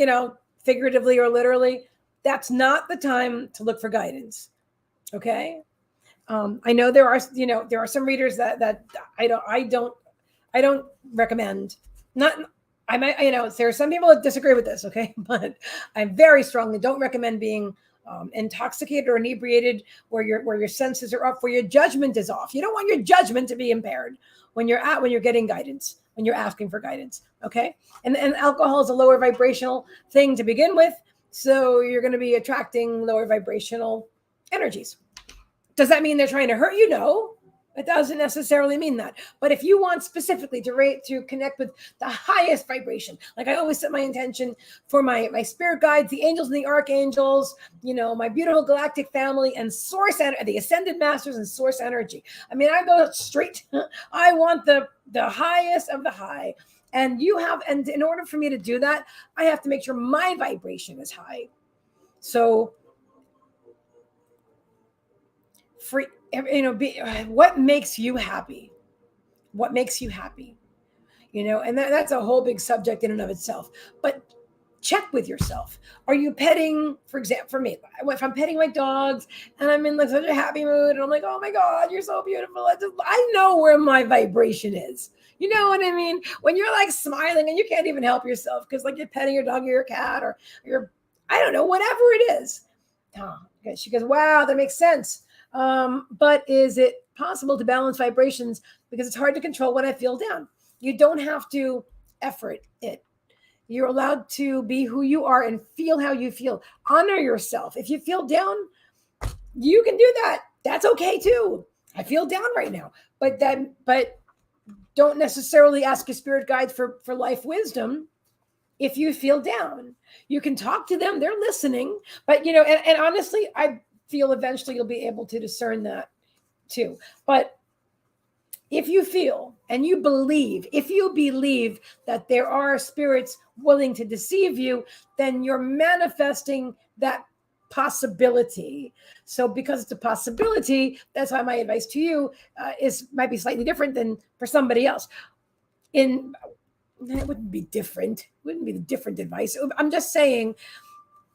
figuratively or literally, that's not the time to look for guidance. Okay. I know there are some readers that I don't recommend. I might, there are some people that disagree with this. Okay. But I very strongly don't recommend being intoxicated or inebriated, where your senses are off, where your judgment is off. You don't want your judgment to be impaired when you're getting guidance, when you're asking for guidance. Okay. And alcohol is a lower vibrational thing to begin with. So you're going to be attracting lower vibrational energies. Does that mean they're trying to hurt you? No, it doesn't necessarily mean that. But if you want specifically to connect with the highest vibration, like I always set my intention for my spirit guides, the angels and the archangels, my beautiful galactic family, and source energy, the ascended masters and source energy. I mean, I go straight. I want the highest of the high. And in order for me to do that, I have to make sure my vibration is high. So what makes you happy? What makes you happy? And that's a whole big subject in and of itself. But check with yourself. Are you petting, for example, for me, if I'm petting my dogs and I'm in such a happy mood and I'm like, oh my God, you're so beautiful. I know where my vibration is. You know what I mean? When you're like smiling and you can't even help yourself because like you're petting your dog or your cat or I don't know, whatever it is. She goes, wow, that makes sense. But is it possible to balance vibrations? Because it's hard to control when I feel down. You don't have to effort it. You're allowed to be who you are and feel how you feel. Honor yourself. If you feel down, you can do that. That's okay too. I feel down right now, but don't necessarily ask your spirit guides for life wisdom. If you feel down, you can talk to them. They're listening, but and honestly, I feel eventually you'll be able to discern that too. But if you feel and you believe, that there are spirits willing to deceive you, then you're manifesting that possibility. So because it's a possibility, that's why my advice to you might be slightly different than for somebody else. It wouldn't be different. It wouldn't be the different advice. I'm just saying,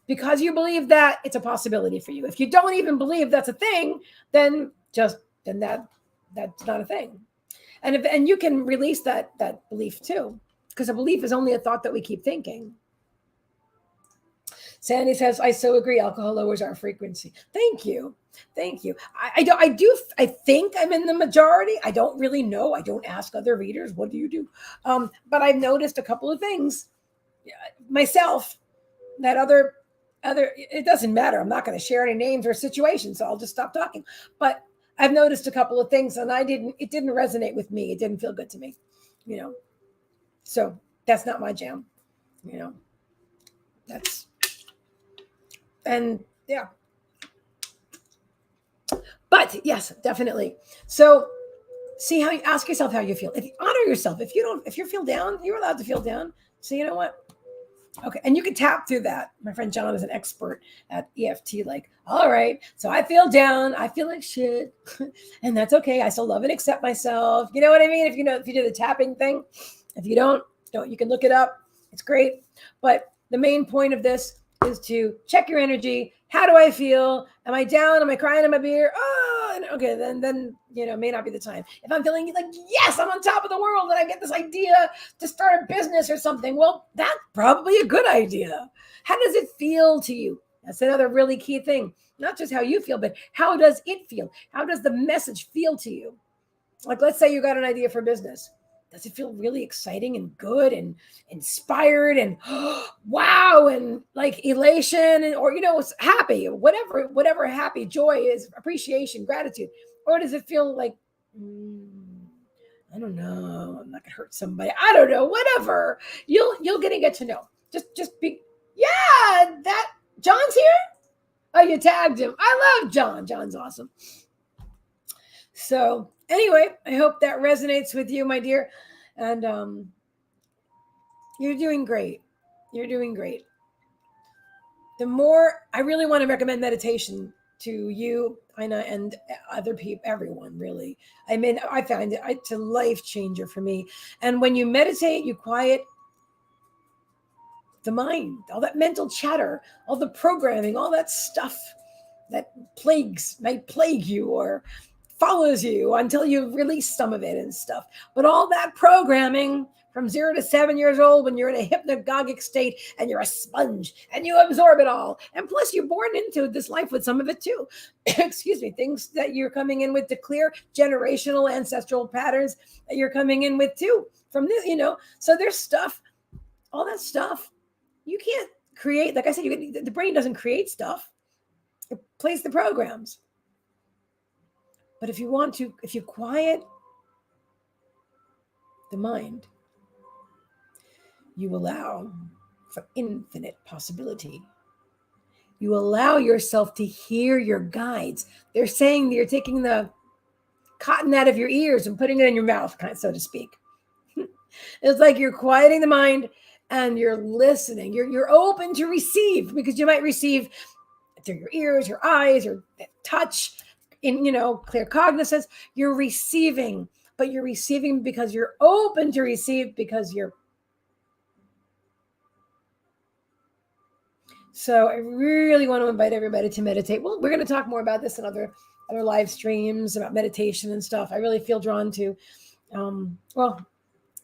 because you believe that it's a possibility for you. If you don't even believe that's a thing, then that's not a thing. And you can release that belief too, because a belief is only a thought that we keep thinking. Sandy says, I so agree. Alcohol lowers our frequency. Thank you. I think I'm in the majority. I don't really know. I don't ask other readers. What do you do? But I've noticed a couple of things myself that other, it doesn't matter. I'm not going to share any names or situations, so I'll just stop talking. But I've noticed a couple of things and it didn't resonate with me. It didn't feel good to me, so that's not my jam, and yeah. But yes, definitely. So see how you ask yourself how you feel. If you honor yourself, if you feel down, you're allowed to feel down. So you know what? Okay, and you can tap through that. My friend John is an expert at EFT. Like, all right, so I feel down, I feel like shit, and that's okay. I still love and accept myself. You know what I mean? If you do the tapping thing, if you don't, you can look it up. It's great. But the main point of this is to check your energy. How do I feel? Am I down? Am I crying in my beer? Oh, okay, then may not be the time. If I'm feeling like yes, I'm on top of the world, and I get this idea to start a business or something. Well, that's probably a good idea. How does it feel to you? That's another really key thing. Not just how you feel, but how does it feel? How does the message feel to you? Like, let's say you got an idea for business. Does it feel really exciting and good and inspired and wow and like elation and or happy, whatever happy, joy is, appreciation, gratitude, or does it feel like I don't know, I'm not gonna hurt somebody, I don't know, whatever. You'll get to know. Just be that John's here. Oh, you tagged him. I love John. John's awesome. So anyway, I hope that resonates with you, my dear. And you're doing great. You're doing great. The more I really want to recommend meditation to you, Ina, and other people, everyone really. I mean, I find it's a life changer for me. And when you meditate, you quiet the mind, all that mental chatter, all the programming, all that stuff that might plague you or follows you until you release some of it and stuff. But all that programming from 0 to 7 years old, when you're in a hypnagogic state and you're a sponge and you absorb it all. And plus, you're born into this life with some of it too. Excuse me, things that you're coming in with to clear generational ancestral patterns that you're coming in with too from this, So there's stuff, all that stuff you can't create. Like I said, the brain doesn't create stuff. It plays the programs. But if you quiet the mind, you allow for infinite possibility. You allow yourself to hear your guides. They're saying that you're taking the cotton out of your ears and putting it in your mouth, so to speak. It's like you're quieting the mind and you're listening. You're open to receive, because you might receive through your ears, your eyes, your touch, in clear cognizance. You're receiving, but you're receiving because you're open to receive, because you're. So I really want to invite everybody to meditate. Well, we're going to talk more about this in other live streams about meditation and stuff. I really feel drawn to. Well,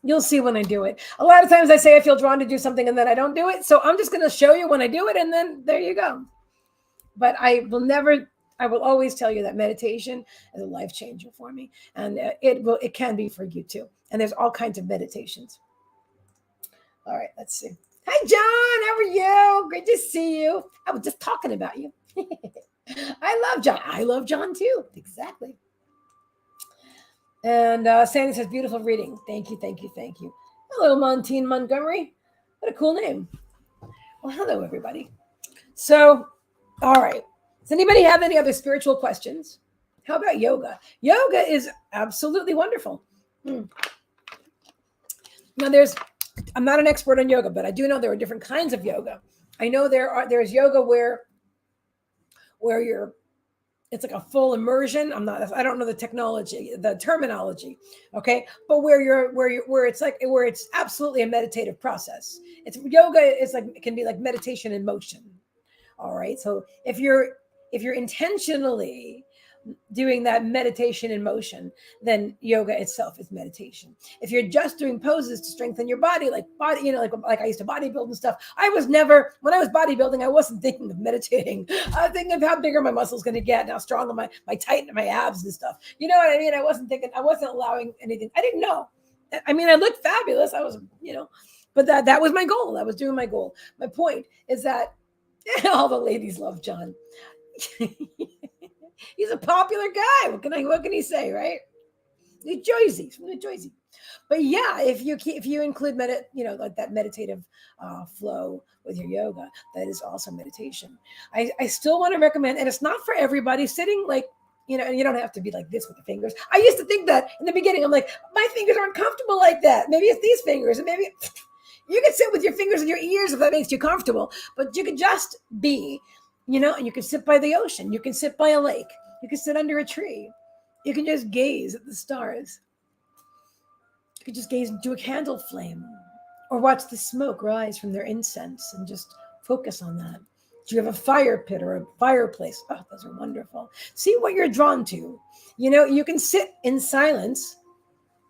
you'll see when I do it. A lot of times I say I feel drawn to do something and then I don't do it. So I'm just going to show you when I do it, and then there you go. But I will always tell you that meditation is a life changer for me. And it can be for you too. And there's all kinds of meditations. All right, let's see. Hi, John. How are you? Great to see you. I was just talking about you. I love John. I love John too. Exactly. And Sandy says, beautiful reading. Thank you, thank you, thank you. Hello, Montine Montgomery. What a cool name. Well, hello, everybody. So, all right. Does anybody have any other spiritual questions? How about yoga? Yoga is absolutely wonderful. Now, I'm not an expert on yoga, but I do know there are different kinds of yoga. I know there's yoga where it's like a full immersion. I don't know the terminology. Okay. But where it's absolutely a meditative process. Yoga is like, it can be like meditation in motion. All right. So if you're intentionally doing that meditation in motion, then yoga itself is meditation. If you're just doing poses to strengthen your body, like I used to bodybuild and stuff, when I was bodybuilding, I wasn't thinking of meditating. I was thinking of how bigger my muscles going to get and how strong my tight my abs and stuff. You know what I mean? I wasn't allowing anything. I didn't know. I mean, I looked fabulous. I was, but that was my goal. I was doing my goal. My point is that all the ladies love John. He's a popular guy. What can he say, right? New Jersey, from New Jersey. But yeah, if you include like that meditative flow with your yoga, that is also meditation. I still want to recommend, and it's not for everybody, sitting like and you don't have to be like this with the fingers. I used to think that in the beginning. I'm like, my fingers aren't comfortable like that. Maybe it's these fingers, and maybe you can sit with your fingers in your ears if that makes you comfortable. But you can just be, and you can sit by the ocean. You can sit by a lake. You can sit under a tree. You can just gaze at the stars. You can just gaze into a candle flame, or watch the smoke rise from their incense and just focus on that. Do you have a fire pit or a fireplace? Oh, those are wonderful. See what you're drawn to. You can sit in silence,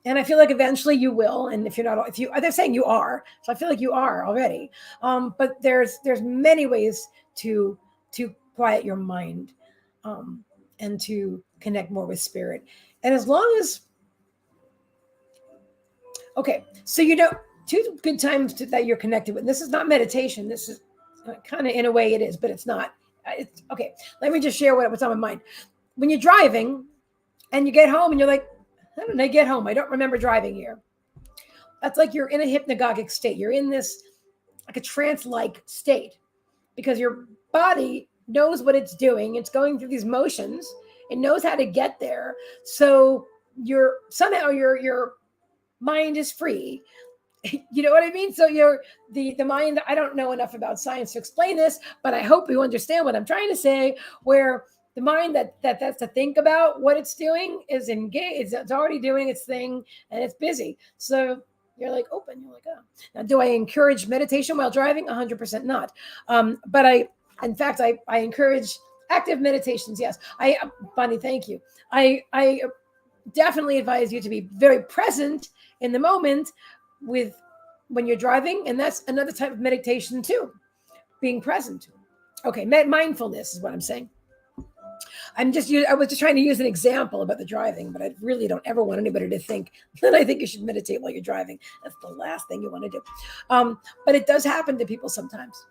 and I feel like eventually you will. And if you're not, they're saying you are, so I feel like you are already. But there's many ways to quiet your mind, and to connect more with spirit. And as long as, okay, so two good times that you're connected with. This is not meditation. This is kind of, in a way it is, but it's not. It's okay. Let me just share what's on my mind. When you're driving and you get home and you're like, how did I get home? I don't remember driving here. That's like you're in a hypnagogic state. You're in this like a trance-like state because your body knows what it's doing. It's going through these motions. It knows how to get there. So somehow your mind is free. You know what I mean? So the mind, I don't know enough about science to explain this, but I hope you understand what I'm trying to say, where the mind that's to think about what it's doing is engaged. It's already doing its thing and it's busy. So you're like open. You're like, oh. Now, do I encourage meditation while driving? 100% not. But in fact, I encourage active meditations. Yes. Bonnie, thank you. I definitely advise you to be very present in the moment when you're driving, and that's another type of meditation too, being present. Okay, mindfulness is what I'm saying. I was just trying to use an example about the driving, but I really don't ever want anybody to think that I think you should meditate while you're driving. That's the last thing you want to do. But it does happen to people sometimes,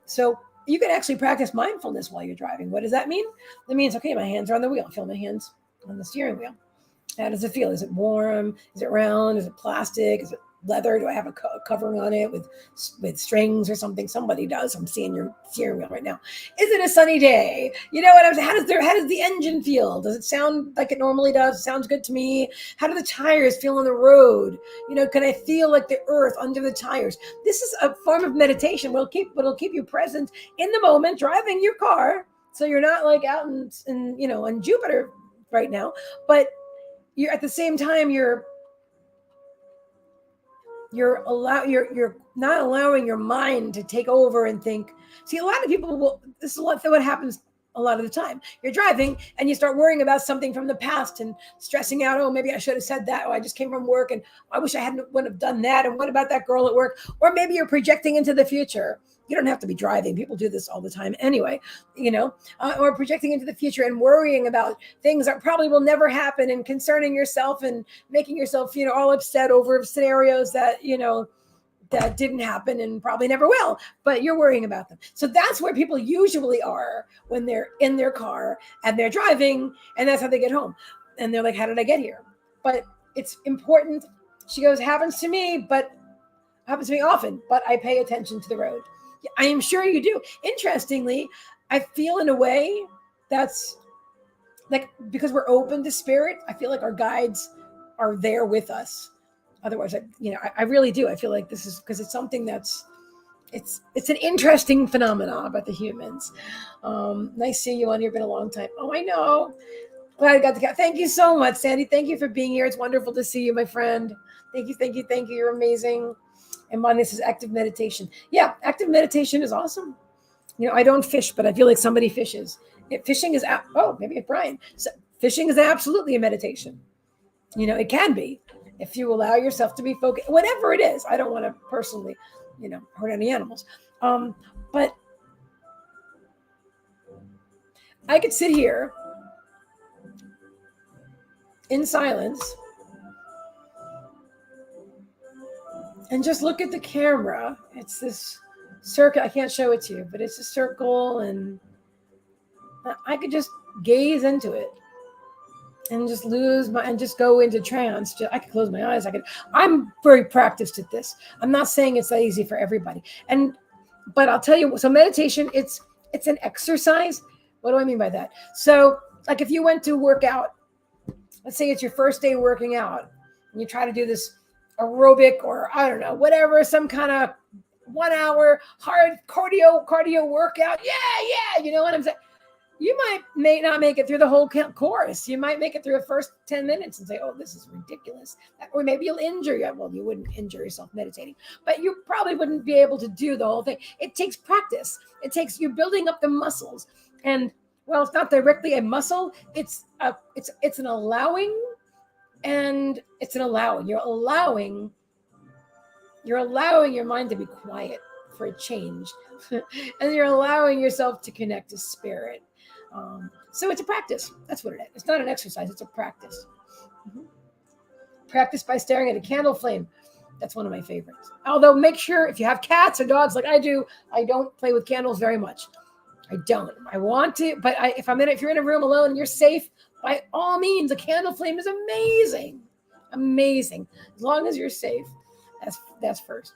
so you can actually practice mindfulness while you're driving. What does that mean? That means, okay, my hands are on the wheel. I feel my hands on the steering wheel. How does it feel? Is it warm? Is it round? Is it plastic? Is it leather? Do I have a covering on it with strings or something? Somebody does. I'm seeing your steering wheel right now. Is it a sunny day? You know what I'm saying? How does the engine feel? Does it sound like it normally does? It sounds good to me. How do the tires feel on the road? Can I feel like the earth under the tires? This is a form of meditation. It'll keep you present in the moment, driving your car. So you're not like out in Jupiter right now, but you're at the same time you're not allowing your mind to take over and think. See, a lot of people this is what happens a lot of the time. You're driving and you start worrying about something from the past and stressing out. Oh, maybe I should have said that. Oh, I just came from work and I wish I wouldn't have done that. And what about that girl at work? Or maybe you're projecting into the future. You don't have to be driving. People do this all the time anyway, or projecting into the future and worrying about things that probably will never happen and concerning yourself and making yourself, all upset over scenarios that, that didn't happen and probably never will, but you're worrying about them. So that's where people usually are when they're in their car and they're driving, and that's how they get home. And they're like, how did I get here? But it's important. She goes, happens to me often, but I pay attention to the road. I am sure you do. Interestingly, I feel in a way that's like, because we're open to spirit, I feel like our guides are there with us. Otherwise, I really do. I feel like this is because it's something it's an interesting phenomenon about the humans. Nice seeing you on here. Been a long time. Oh, I know. Glad I got to. Thank you so much, Sandy. Thank you for being here. It's wonderful to see you, my friend. Thank you. You're amazing. And mine, this is active meditation. Yeah, active meditation is awesome. I don't fish, but I feel like somebody fishes. Fishing is, maybe it's Brian. So fishing is absolutely a meditation. It can be if you allow yourself to be focused, whatever it is. I don't want to personally, hurt any animals. But I could sit here in silence and just look at the camera. It's this circle. I can't show it to you, but it's a circle, and I could just gaze into it and just just go into trance. I could close my eyes. I'm very practiced at this. I'm not saying it's that easy for everybody. But I'll tell you, so meditation, it's an exercise. What do I mean by that? So Like if you went to work out, let's say it's your first day working out, and you try to do this aerobic or I don't know, whatever, some kind of 1 hour hard cardio workout. Yeah, you know what I'm saying? You may not make it through the whole course. You might make it through the first 10 minutes and say, oh, this is ridiculous. Or maybe you'll injure you. Well, you wouldn't injure yourself meditating, but you probably wouldn't be able to do the whole thing. It takes practice. It takes you building up the muscles. And well, it's not directly a muscle. It's an allowing, and it's an allowing. You're allowing your mind to be quiet for a change. And you're allowing yourself to connect to spirit. So it's a practice. That's what it is. It's not an exercise. It's a practice. Mm-hmm. Practice by staring at a candle flame. That's one of my favorites. Although make sure if you have cats or dogs like I do, I don't play with candles very much. I don't. I want to, but if you're in a room alone and you're safe, by all means, a candle flame is amazing. Amazing. As long as you're safe. That's first.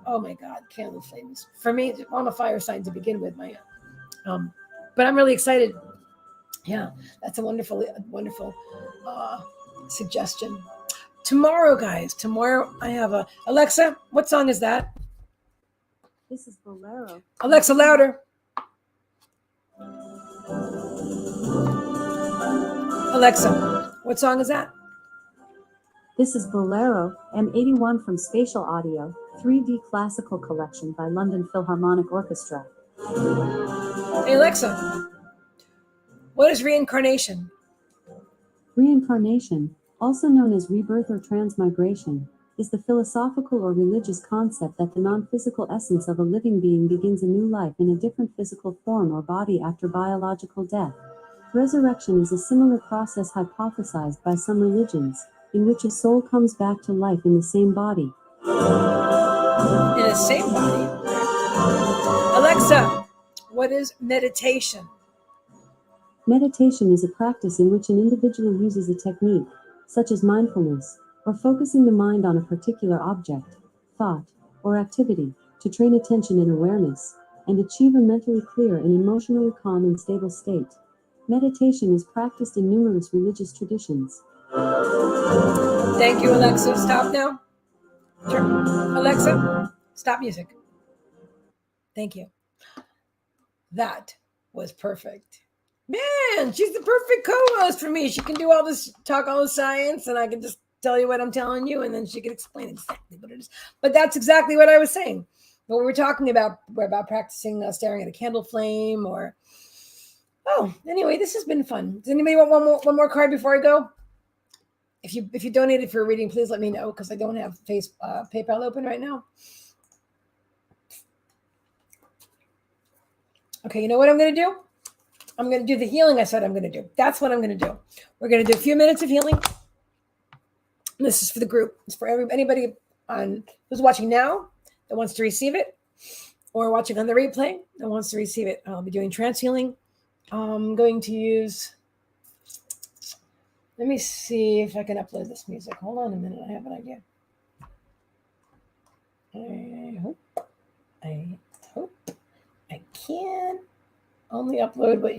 Oh my God, candle flames. For me, I'm a fire sign to begin with. But I'm really excited. Yeah, that's a wonderful suggestion. Tomorrow, guys. Tomorrow I have Alexa, what song is that? This is Bolero. Alexa, louder. Alexa, what song is that? This is Bolero, M81 from Spatial Audio, 3D Classical Collection by London Philharmonic Orchestra. Hey Alexa, what is reincarnation? Reincarnation, also known as rebirth or transmigration, is the philosophical or religious concept that the non-physical essence of a living being begins a new life in a different physical form or body after biological death. Resurrection is a similar process hypothesized by some religions, in which a soul comes back to life in the same body. In the same body? Alexa, what is meditation? Meditation is a practice in which an individual uses a technique, such as mindfulness, or focusing the mind on a particular object, thought, or activity, to train attention and awareness, and achieve a mentally clear and emotionally calm and stable state. Meditation is practiced in numerous religious traditions. Thank you, Alexa. Stop now. Sure. Alexa, stop music. Thank you. That was perfect. Man, she's the perfect co-host for me. She can do all this, talk all the science, and I can just tell you what I'm telling you, and then she can explain exactly what it is. But that's exactly what I was saying. What we're talking about, we're about practicing staring at a candle flame, or anyway, this has been fun. Does anybody want one more card before I go? If you donated for a reading, please let me know, because I don't have PayPal open right now. Okay, you know what I'm going to do? I'm going to do the healing I said I'm going to do. That's what I'm going to do. We're going to do a few minutes of healing. This is for the group. It's for anybody who's watching now that wants to receive it, or watching on the replay that wants to receive it. I'll be doing trance healing. I'm going to use... Let me see if I can upload this music. Hold on a minute. I have an idea. I hope I can only upload what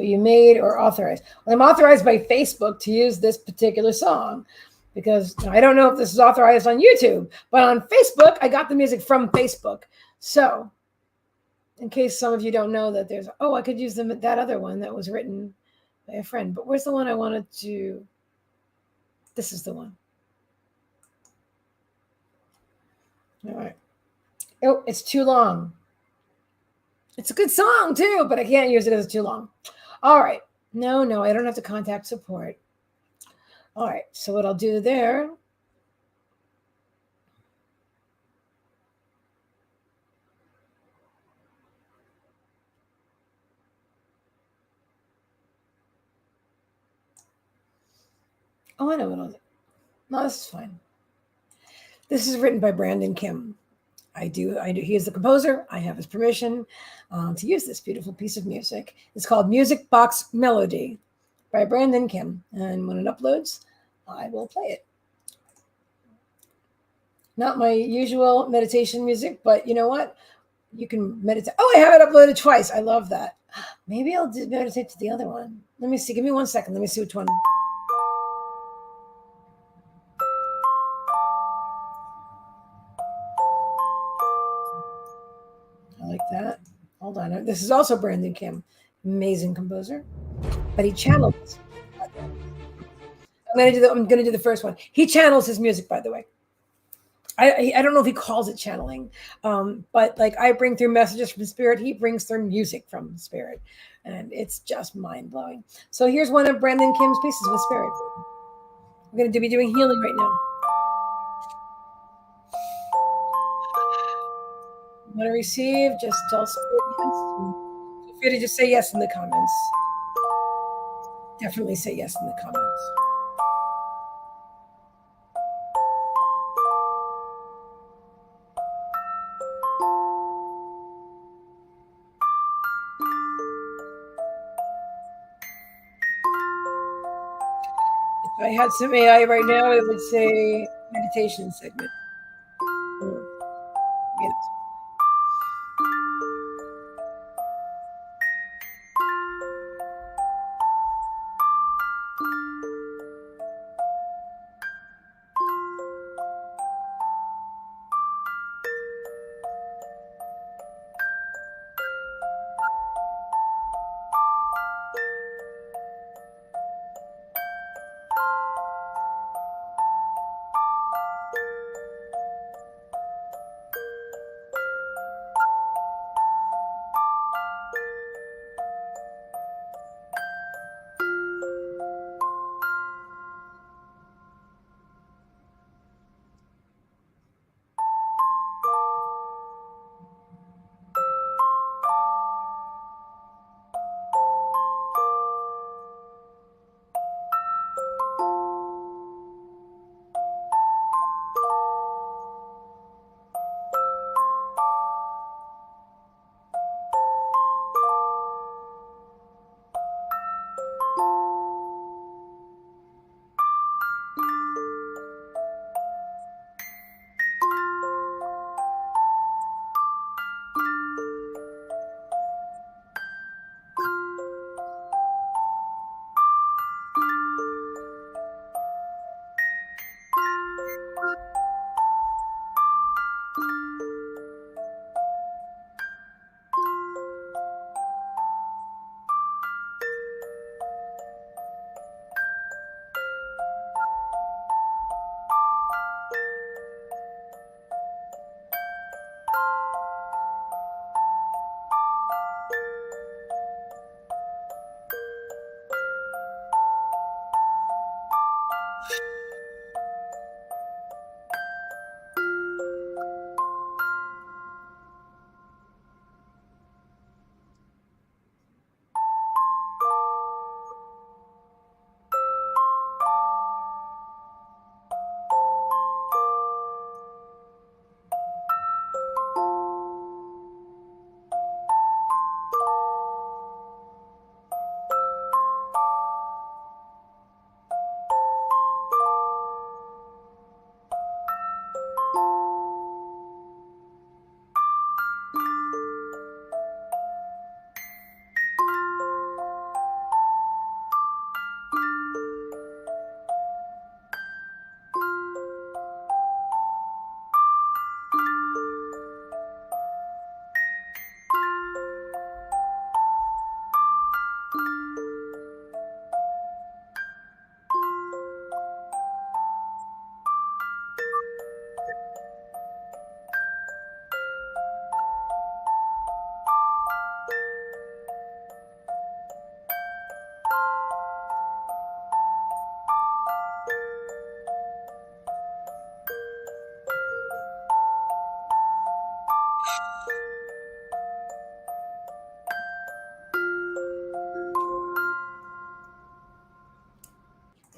you made or authorized. Well, I'm authorized by Facebook to use this particular song, because I don't know if this is authorized on YouTube, but on Facebook, I got the music from Facebook. So in case some of you don't know that I could use that other one that was written by a friend. But where's the one I wanted to? This is the one. All right. Oh, it's too long. It's a good song too, but I can't use it because it's too long. All right. No, I don't have to contact support. All right. So what I'll do there. Oh, I know what I'll do. No, this is fine. This is written by Brandon Kim. I do. He is the composer. I have his permission to use this beautiful piece of music. It's called Music Box Melody by Brandon Kim. And when it uploads, I will play it. Not my usual meditation music, but you know what? You can meditate. Oh, I have it uploaded twice. I love that. Maybe I'll meditate to the other one. Let me see. Give me 1 second. Let me see which one. I like that. Hold on. This is also Brandon Kim. Amazing composer. But he channels. I'm gonna do the first one. He channels his music, by the way. I don't know if he calls it channeling, but like I bring through messages from spirit, he brings through music from spirit, and it's just mind blowing. So here's one of Brandon Kim's pieces with spirit. We're going to be doing healing right now. Want to receive? Just tell spirit yes. Feel free to just say yes in the comments. Definitely say yes in the comments. If I had some AI right now, it would say meditation segment. Yes.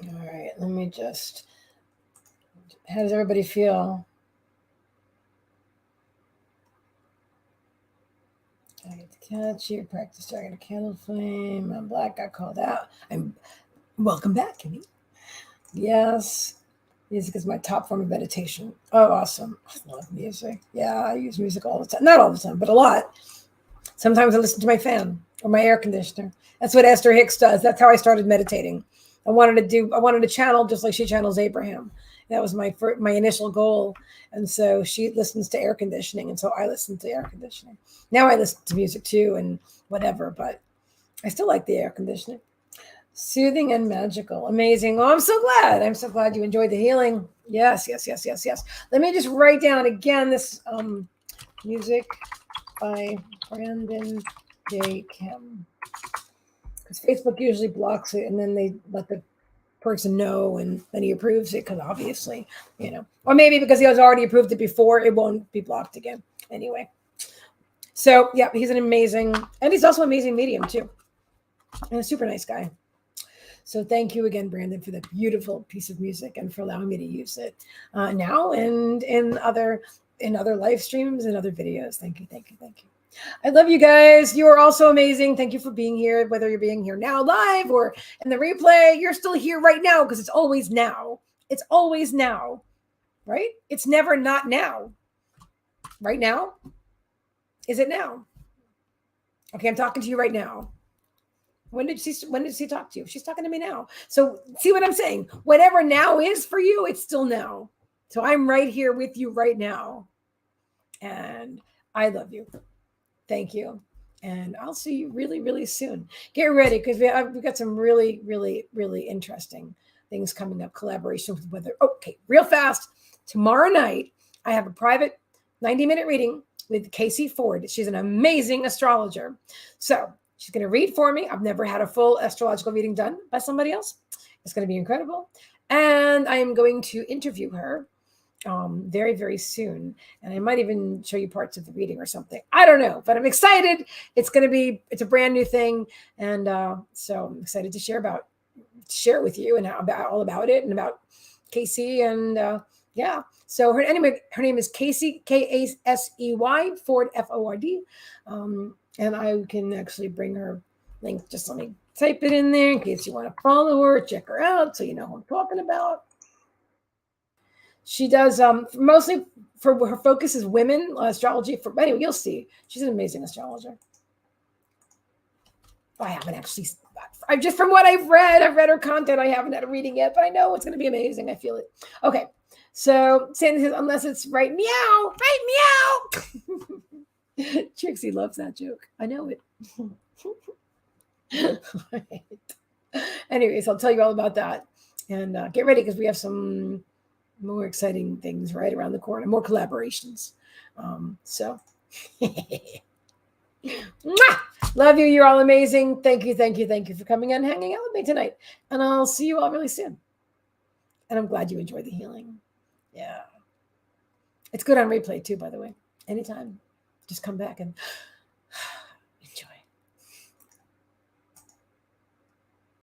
All right, let me just. How does everybody feel? I get to catch your practice target, a candle flame. I'm black. Got called out. I'm welcome back, Kimmy. Yes, music is my top form of meditation. Oh, awesome! I love music. Yeah, I use music all the time. Not all the time, but a lot. Sometimes I listen to my fan. or my air conditioner. That's what Esther Hicks does. That's how I started meditating. I wanted to channel just like she channels Abraham. That was my initial goal. And so she listens to air conditioning. And so I listen to air conditioning. Now I listen to music too and whatever, but I still like the air conditioning. Soothing and magical. Amazing. Oh, I'm so glad. I'm so glad you enjoyed the healing. Yes. Let me just write down again this music by Brandon J. Kim. Because Facebook usually blocks it and then they let the person know and then he approves it because obviously, or maybe because he has already approved it before, it won't be blocked again. Anyway. So, yeah, he's an amazing, and he's also an amazing medium too. And a super nice guy. So thank you again, Brandon, for that beautiful piece of music and for allowing me to use it now and in other live streams and other videos. Thank you. I love you guys. You are also amazing. Thank you for being here, whether you're being here now live or in the replay. You're still here right now because it's always now. It's always now, right? It's never not now. Right now? Is it now? Okay, I'm talking to you right now. When did she talk to you? She's talking to me now. So see what I'm saying? Whatever now is for you, it's still now. So I'm right here with you right now. And I love you. Thank you. And I'll see you really, really soon. Get ready because we've got some really, really, really interesting things coming up. Collaboration with weather. Okay, real fast. Tomorrow night, I have a private 90-minute reading with Casey Ford. She's an amazing astrologer. So she's going to read for me. I've never had a full astrological reading done by somebody else. It's going to be incredible. And I am going to interview her very, very soon. And I might even show you parts of the reading or something. I don't know, but I'm excited. It's a brand new thing. And so I'm excited to share it with you and all about it and about Casey. And yeah. So her name is Casey, Kasey, Ford, Ford. And I can actually bring her link. Just let me type it in there in case you want to follow her, check her out so you know who I'm talking about. She does mostly for her focus is women astrology. Anyway, you'll see. She's an amazing astrologer. I haven't actually. Just from what I've read her content. I haven't had a reading yet, but I know it's going to be amazing. I feel it. Okay, so Sandy says unless it's right meow. Trixie loves that joke. I know it. Right. Anyways, I'll tell you all about that, and get ready because we have some more exciting things right around the corner, more collaborations. So love you. You're all amazing. Thank you for coming and hanging out with me tonight. And I'll see you all really soon. And I'm glad you enjoyed the healing. Yeah. It's good on replay too, by the way. Anytime. Just come back and